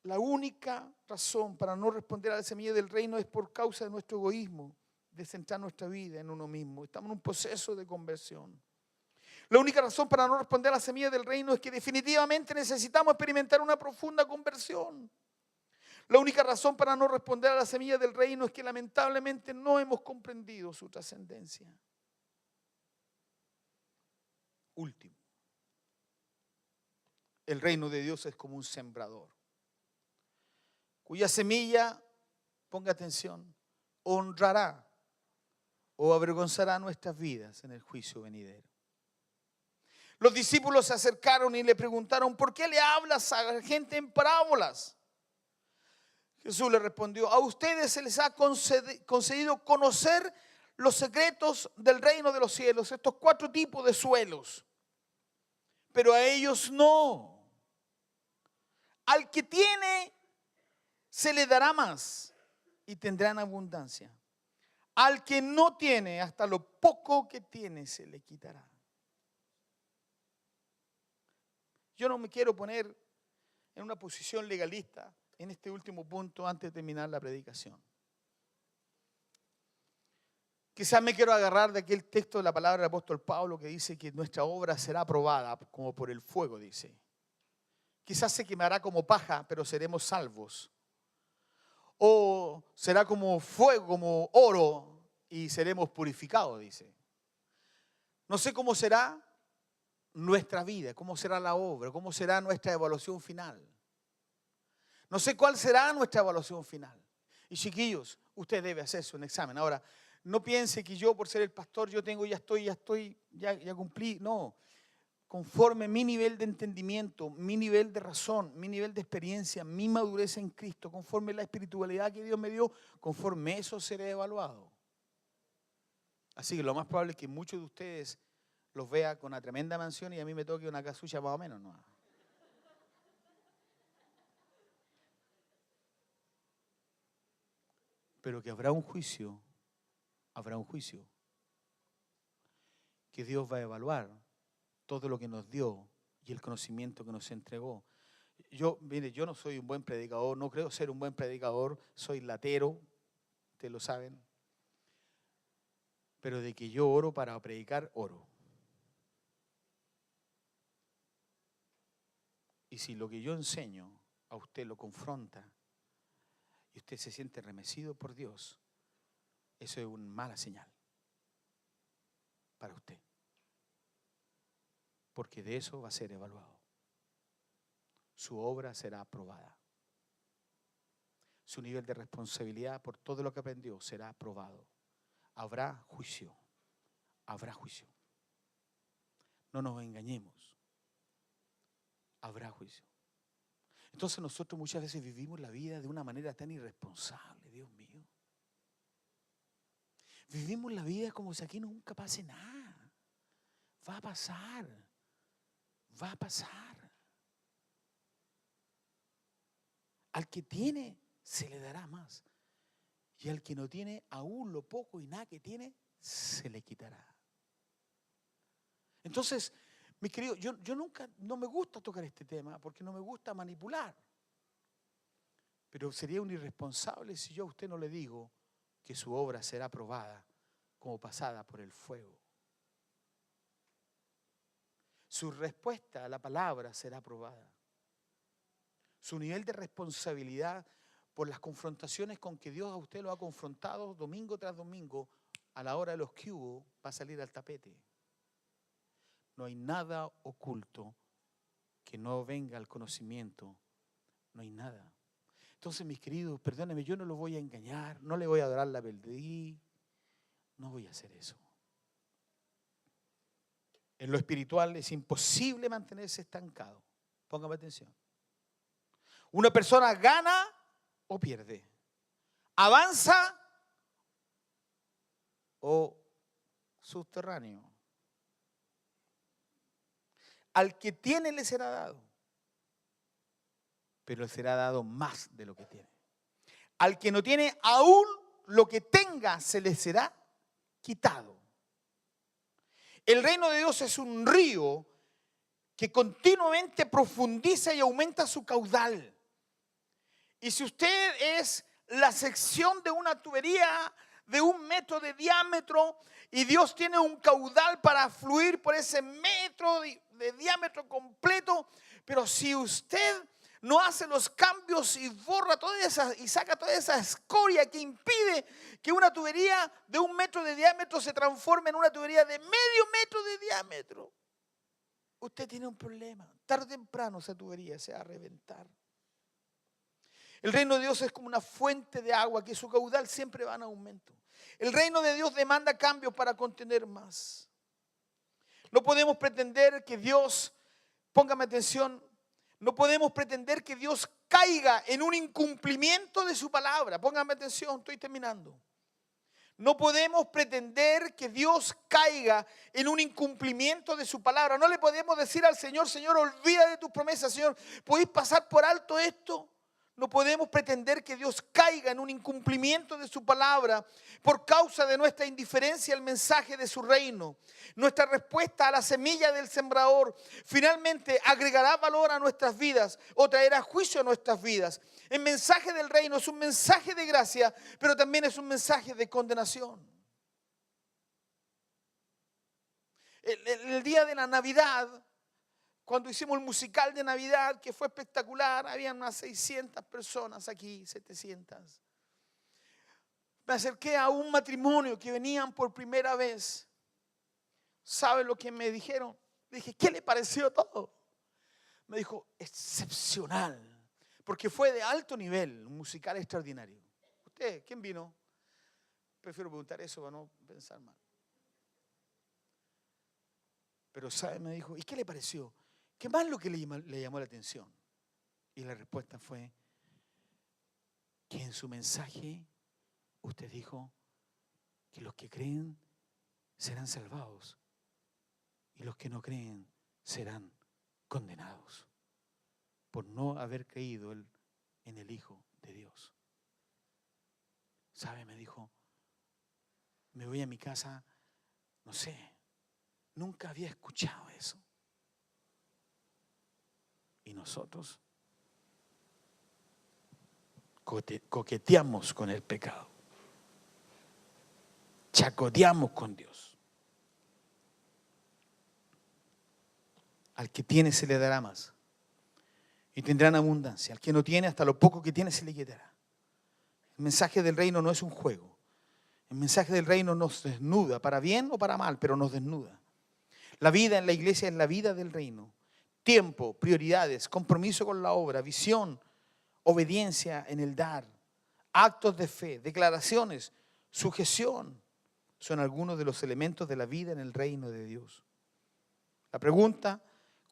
S1: La única razón para no responder a la semilla del reino es por causa de nuestro egoísmo, de centrar nuestra vida en uno mismo. Estamos en un proceso de conversión. La única razón para no responder a la semilla del reino es que definitivamente necesitamos experimentar una profunda conversión. La única razón para no responder a la semilla del reino es que lamentablemente no hemos comprendido su trascendencia. Último, el reino de Dios es como un sembrador, cuya semilla, ponga atención, honrará o avergonzará nuestras vidas en el juicio venidero. Los discípulos se acercaron y le preguntaron: ¿por qué le hablas a la gente en parábolas? Jesús le respondió: a ustedes se les ha concedido conocer los secretos del reino de los cielos, estos 4 tipos de suelos, pero a ellos no. Al que tiene se le dará más y tendrán abundancia. Al que no tiene, hasta lo poco que tiene se le quitará. Yo no me quiero poner en una posición legalista en este último punto antes de terminar la predicación. Quizás me quiero agarrar de aquel texto de la palabra del apóstol Pablo que dice que nuestra obra será aprobada como por el fuego, dice. Quizás se quemará como paja, pero seremos salvos. O será como fuego, como oro, y seremos purificados, dice. No sé cómo será nuestra vida, cómo será la obra, cómo será nuestra evaluación final. No sé cuál será nuestra evaluación final. Y chiquillos, usted debe hacerse un examen. Ahora, no piense que yo por ser el pastor, yo tengo, ya cumplí. No, conforme mi nivel de entendimiento, mi nivel de razón, mi nivel de experiencia, mi madurez en Cristo, conforme la espiritualidad que Dios me dio, conforme eso seré evaluado. Así que lo más probable es que muchos de ustedes los vea con una tremenda mansión y a mí me toque una casucha más o menos, ¿no? Pero que habrá un juicio, que Dios va a evaluar todo lo que nos dio y el conocimiento que nos entregó. Mire, yo no soy un buen predicador, no creo ser un buen predicador, soy latero, ustedes lo saben, pero de que yo oro para predicar, oro. Y si lo que yo enseño a usted lo confronta y usted se siente remecido por Dios, eso es una mala señal para usted. Porque de eso va a ser evaluado. Su obra será aprobada. Su nivel de responsabilidad por todo lo que aprendió será aprobado. Habrá juicio. Habrá juicio. No nos engañemos. Habrá juicio. Entonces nosotros muchas veces vivimos la vida de una manera tan irresponsable, Dios mío. Vivimos la vida como si aquí nunca pase nada. Va a pasar. Va a pasar. Al que tiene, se le dará más. Y al que no tiene, aún lo poco y nada que tiene, se le quitará. Entonces, mis queridos, yo nunca, no me gusta tocar este tema porque no me gusta manipular. Pero sería un irresponsable si yo a usted no le digo que su obra será probada como pasada por el fuego. Su respuesta a la palabra será probada. Su nivel de responsabilidad por las confrontaciones con que Dios a usted lo ha confrontado domingo tras domingo, a la hora de los que hubo, va a salir al tapete. No hay nada oculto que no venga al conocimiento. No hay nada. Entonces, mis queridos, perdónenme, yo no los voy a engañar, no le voy a dar la verdad, no voy a hacer eso. En lo espiritual es imposible mantenerse estancado. Póngame atención. Una persona gana o pierde, avanza o subterráneo. Al que tiene le será dado, pero le será dado más de lo que tiene. Al que no tiene, aún lo que tenga se le será quitado. El reino de Dios es un río que continuamente profundiza y aumenta su caudal. Y si usted es la sección de una tubería de 1 metro de diámetro y Dios tiene un caudal para fluir por ese metro de diámetro completo, pero si usted no hace los cambios y borra toda esa y saca toda esa escoria que impide que una tubería de 1 metro de diámetro se transforme en una tubería de medio metro de diámetro, usted tiene un problema. Tarde o temprano esa tubería se va a reventar. El reino de Dios es como una fuente de agua que su caudal siempre va en aumento. El reino de Dios demanda cambios para contener más. No podemos pretender que Dios, póngame atención, no podemos pretender que Dios caiga en un incumplimiento de su palabra. Póngame atención, estoy terminando. No podemos pretender que Dios caiga en un incumplimiento de su palabra. No le podemos decir al Señor, Señor, olvida de tus promesas, Señor, ¿podéis pasar por alto esto? No podemos pretender que Dios caiga en un incumplimiento de su palabra por causa de nuestra indiferencia al mensaje de su reino. Nuestra respuesta a la semilla del sembrador finalmente agregará valor a nuestras vidas o traerá juicio a nuestras vidas. El mensaje del reino es un mensaje de gracia, pero también es un mensaje de condenación. El día de la Navidad, cuando hicimos el musical de Navidad, que fue espectacular, habían unas 600 personas aquí, 700. Me acerqué a un matrimonio que venían por primera vez. ¿Sabe lo que me dijeron? Le dije, ¿qué le pareció todo? Me dijo, excepcional, porque fue de alto nivel, un musical extraordinario. ¿Usted, quién vino? Prefiero preguntar eso para no pensar mal. Pero ¿sabe? Me dijo, ¿y qué le pareció? ¿Qué más lo que le llamó la atención? Y la respuesta fue que en su mensaje usted dijo que los que creen serán salvados y los que no creen serán condenados por no haber creído en el Hijo de Dios. ¿Sabe? Me dijo, me voy a mi casa, no sé, nunca había escuchado eso. Y nosotros coqueteamos con el pecado. Chacoteamos con Dios. Al que tiene se le dará más. Y tendrán abundancia. Al que no tiene, hasta lo poco que tiene se le quitará. El mensaje del reino no es un juego. El mensaje del reino nos desnuda, para bien o para mal, pero nos desnuda. La vida en la iglesia es la vida del reino. Tiempo, prioridades, compromiso con la obra, visión, obediencia en el dar, actos de fe, declaraciones, sujeción, son algunos de los elementos de la vida en el reino de Dios. La pregunta,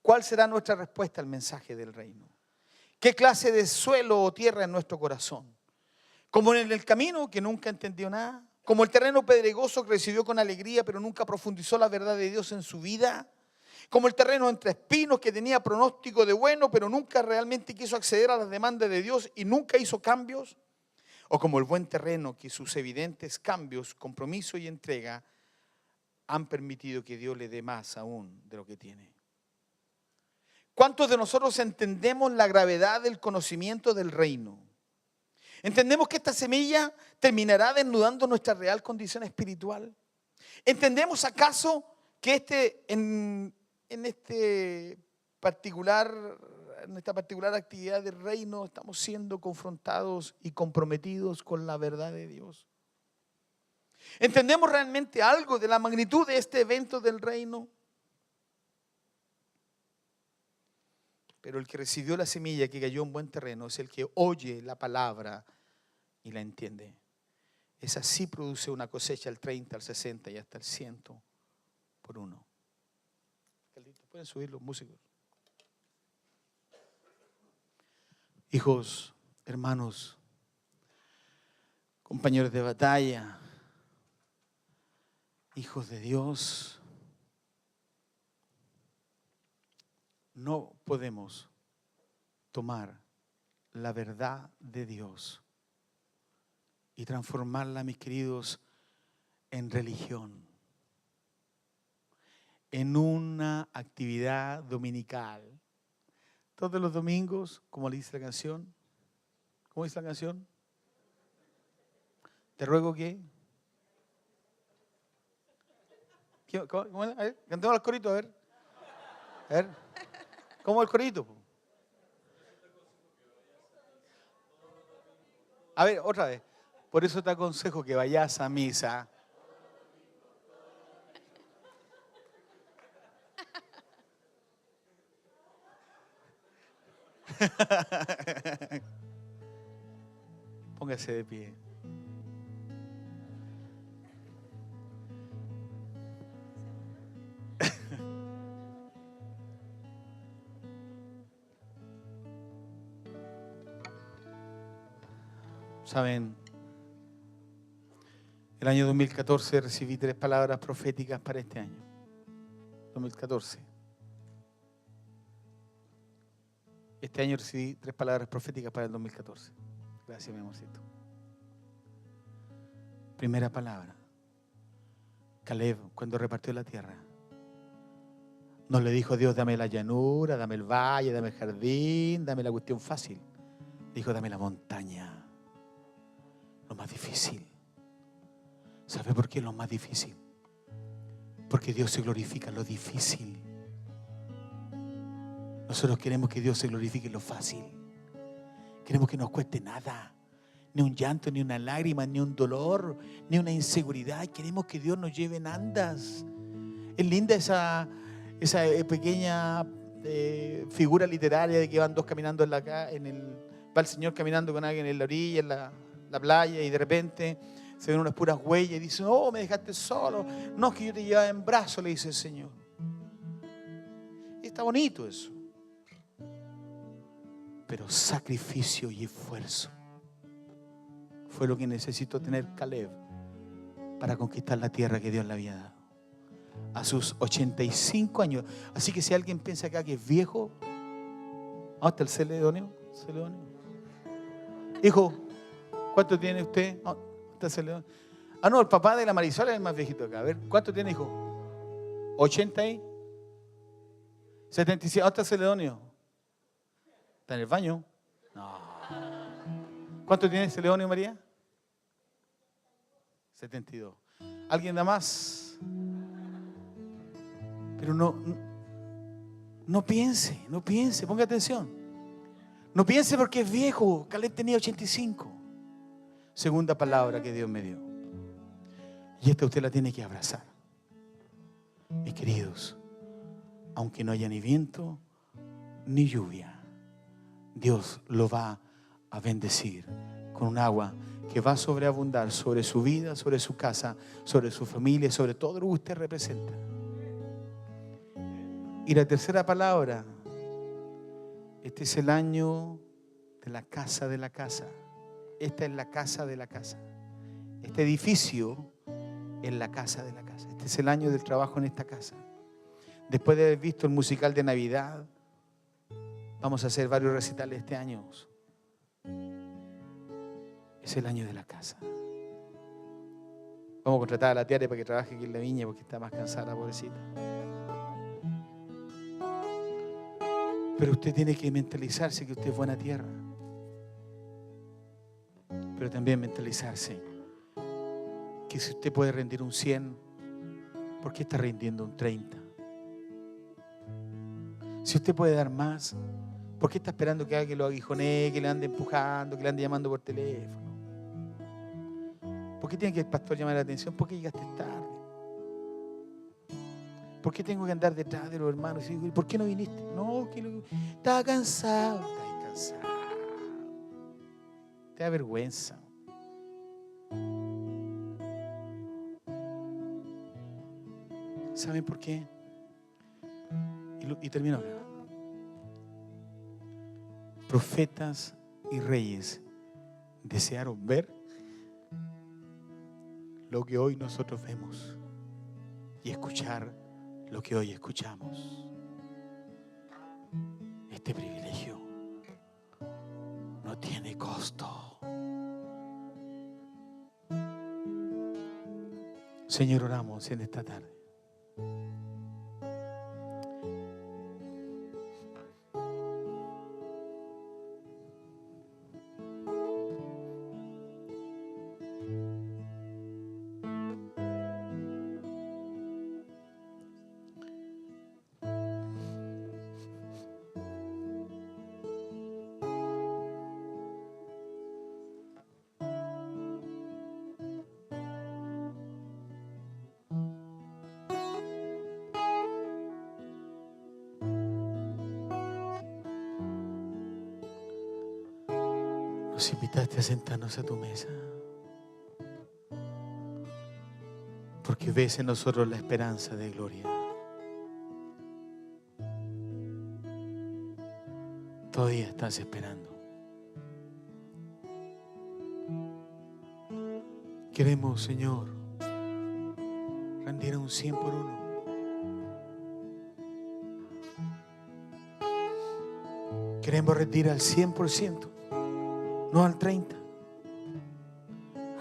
S1: ¿cuál será nuestra respuesta al mensaje del reino? ¿Qué clase de suelo o tierra en nuestro corazón? Como en el camino que nunca entendió nada, como el terreno pedregoso que recibió con alegría pero nunca profundizó la verdad de Dios en su vida, como el terreno entre espinos que tenía pronóstico de bueno, pero nunca realmente quiso acceder a las demandas de Dios y nunca hizo cambios. O como el buen terreno que sus evidentes cambios, compromiso y entrega han permitido que Dios le dé más aún de lo que tiene? ¿Cuántos de nosotros entendemos la gravedad del conocimiento del reino? ¿Entendemos que esta semilla terminará desnudando nuestra real condición espiritual? ¿Entendemos acaso que en esta particular actividad del reino estamos siendo confrontados y comprometidos con la verdad de Dios? ¿Entendemos realmente algo de la magnitud de este evento del reino? Pero el que recibió la semilla que cayó en buen terreno es el que oye la palabra y la entiende. Esa sí produce una cosecha al 30, al 60 y hasta el 100 por uno. Pueden subir los músicos. Hijos, hermanos, compañeros de batalla, hijos de Dios, no podemos tomar la verdad de Dios y transformarla, mis queridos, en religión, en una actividad dominical. Todos los domingos, como le dice la canción, ¿cómo dice la canción? Te ruego que... ¿Cómo es? A ver, cantemos el corito, a ver. A ver, ¿cómo es el corito? A ver, otra vez. Por eso te aconsejo que vayas a misa. Póngase de pie. Saben, el año 2014 recibí 3 palabras proféticas para este año. 2014. Este año recibí 3 palabras proféticas para el 2014. Gracias, mi amorcito. Primera palabra. Caleb, cuando repartió la tierra, no le dijo a Dios, dame la llanura, dame el valle, dame el jardín, dame la cuestión fácil. Dijo, dame la montaña, lo más difícil. ¿Sabe por qué es lo más difícil? Porque Dios se glorifica en lo difícil. Nosotros queremos que Dios se glorifique en lo fácil. Queremos que no nos cueste nada. Ni un llanto, ni una lágrima, ni un dolor, ni una inseguridad. Queremos que Dios nos lleve en andas. Es linda esa pequeña figura literaria de que van dos caminando va el Señor caminando con alguien en la orilla, en la playa, y de repente se ven unas puras huellas y dicen, oh, me dejaste solo. No, es que yo te llevaba en brazos, le dice el Señor. Y está bonito eso. Pero sacrificio y esfuerzo fue lo que necesitó tener Caleb para conquistar la tierra que Dios le había dado. A sus 85 años. Así que si alguien piensa acá que es viejo, ¿dónde está el Celedonio? Hijo, ¿cuánto tiene usted? ¿Dónde está el Celedonio? Ah, no, el papá de la Marisol es el más viejito acá. A ver, ¿cuánto tiene, hijo? 80 y 75. ¿Dónde está el Celedonio? ¿Está en el baño? No. ¿Cuánto tiene Celedonio, María? 72. ¿Alguien da más? Pero no piense, ponga atención. No piense porque es viejo. Caleb tenía 85. Segunda palabra que Dios me dio. Y esta usted la tiene que abrazar. Mis queridos, aunque no haya ni viento ni lluvia, Dios lo va a bendecir con un agua que va a sobreabundar sobre su vida, sobre su casa, sobre su familia, sobre todo lo que usted representa. Y la tercera palabra, este es el año de la casa de la casa. Esta es la casa de la casa. Este edificio es la casa de la casa. Este es el año del trabajo en esta casa. Después de haber visto el musical de Navidad, vamos a hacer varios recitales este año. Es el año de la casa. Vamos a contratar a la Tiare para que trabaje aquí en la viña porque está más cansada la pobrecita. Pero usted tiene que mentalizarse que usted es buena tierra. Pero también mentalizarse que si usted puede rendir un 100, ¿por qué está rindiendo un 30? Si usted puede dar más, ¿por qué está esperando que alguien lo aguijonee, que le ande empujando, que le ande llamando por teléfono? ¿Por qué tiene que el pastor llamar la atención? ¿Por qué llegaste tarde? ¿Por qué tengo que andar detrás de los hermanos? ¿Y por qué no viniste? No, que estaba cansado. Estás cansado. Te da vergüenza. ¿Saben por qué? Y termino acá. Profetas y reyes desearon ver lo que hoy nosotros vemos y escuchar lo que hoy escuchamos. Este privilegio no tiene costo. Señor, oramos en esta tarde. Nos invitaste a sentarnos a tu mesa porque ves en nosotros la esperanza de gloria. Todavía estás esperando. Queremos, Señor, rendir a un 100 por 1. Queremos rendir al 100%. No al 30,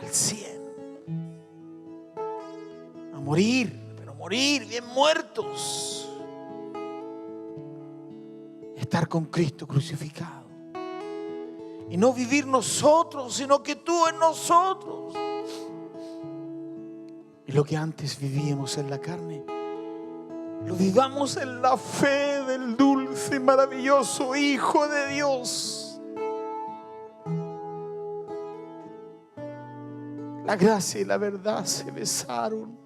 S1: al 100. A morir, pero morir bien muertos. Estar con Cristo crucificado. Y no vivir nosotros, sino que tú en nosotros. Y lo que antes vivíamos en la carne, lo vivamos en la fe del dulce y maravilloso Hijo de Dios. La gracia y la verdad se besaron.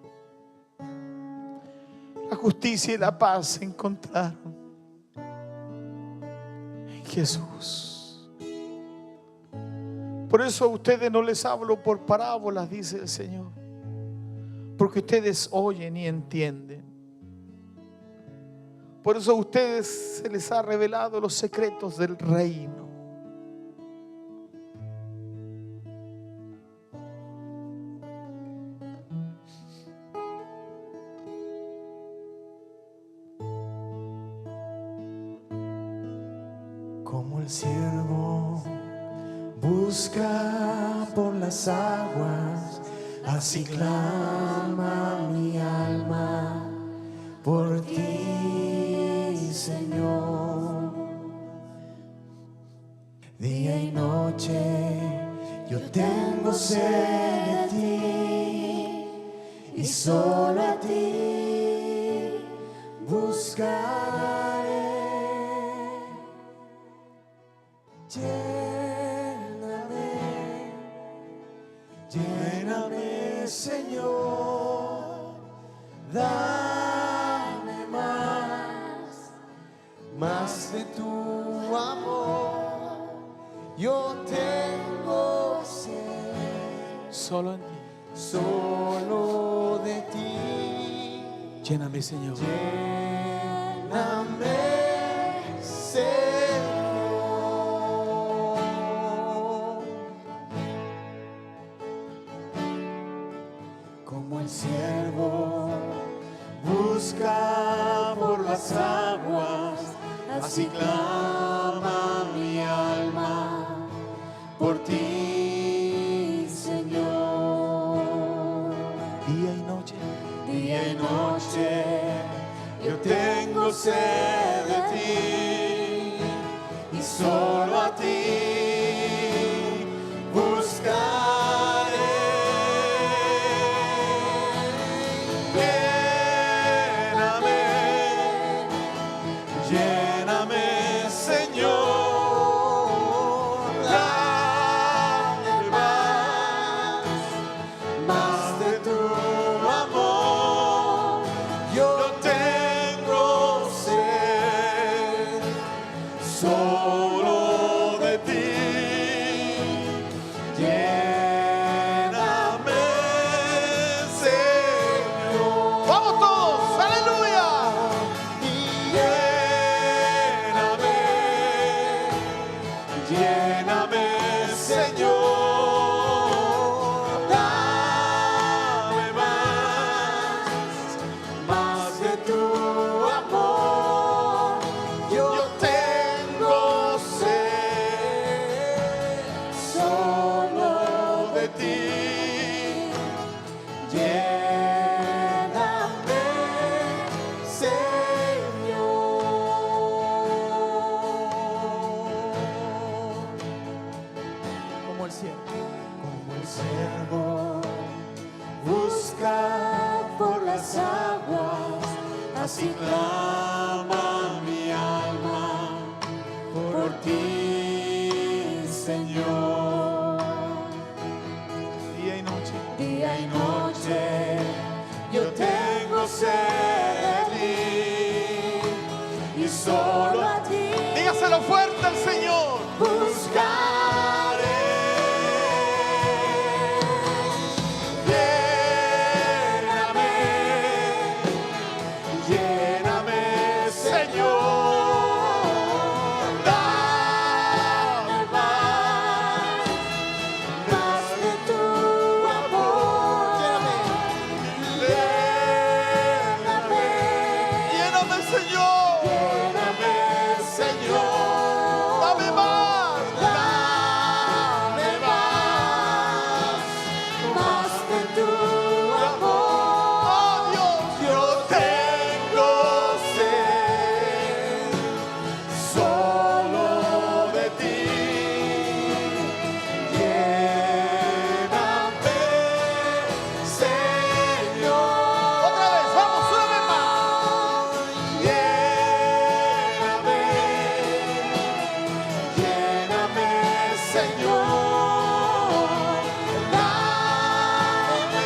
S1: La justicia y la paz se encontraron en Jesús. Por eso a ustedes no les hablo por parábolas, dice el Señor, porque ustedes oyen y entienden. Por eso a ustedes se les ha revelado los secretos del reino.
S2: Como el siervo busca por las aguas, así clama mi alma por ti, Señor. Día y noche yo tengo sed de ti y solo a ti buscaré. Lléname, lléname, Señor, dame más de tu amor. Yo tengo sed,
S1: Solo en ti.
S2: solo de ti.
S1: Lléname, Señor.
S2: Lléname, Señor. Como el siervo busca por las aguas, así clama mi alma por ti, Señor. sed de ti y solo a ti buscaré. Lléname, lléname, Señor, dame más de tu amor. Yo tengo sed solo de ti. Lléname, Señor.
S1: Vamos todos, aleluya.
S2: Lléname, lléname, Señor. Dame más de tu amor. Yo tengo sed solo de ti. Lléname, Señor.
S1: Como el cielo.
S2: Como el siervo busca por las aguas, así clama mi alma por ti, Señor.
S1: Día y noche.
S2: Día y noche yo tengo sed de ti y solo a ti
S1: Dígaselo fuerte al Señor.
S2: buscaré. Lléname, lléname, Señor. Dame más de tu amor. Lléname,
S1: Lléname, Señor.
S2: lléname, Señor.
S1: Dame más.
S2: Dame más de tu amor.
S1: Oh, Dios.
S2: Yo tengo sed solo de ti. Lléname, Señor.
S1: Otra vez, vamos, una vez más.
S2: Lléname, lléname, Señor. Dame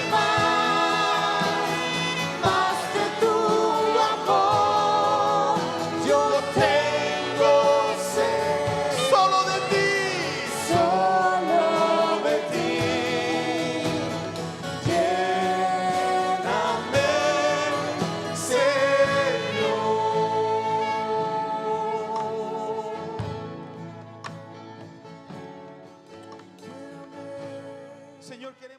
S2: más de tu amor. Yo tengo sed
S1: Solo de ti.
S2: solo de ti. Lléname, Señor.
S1: Señor, queremos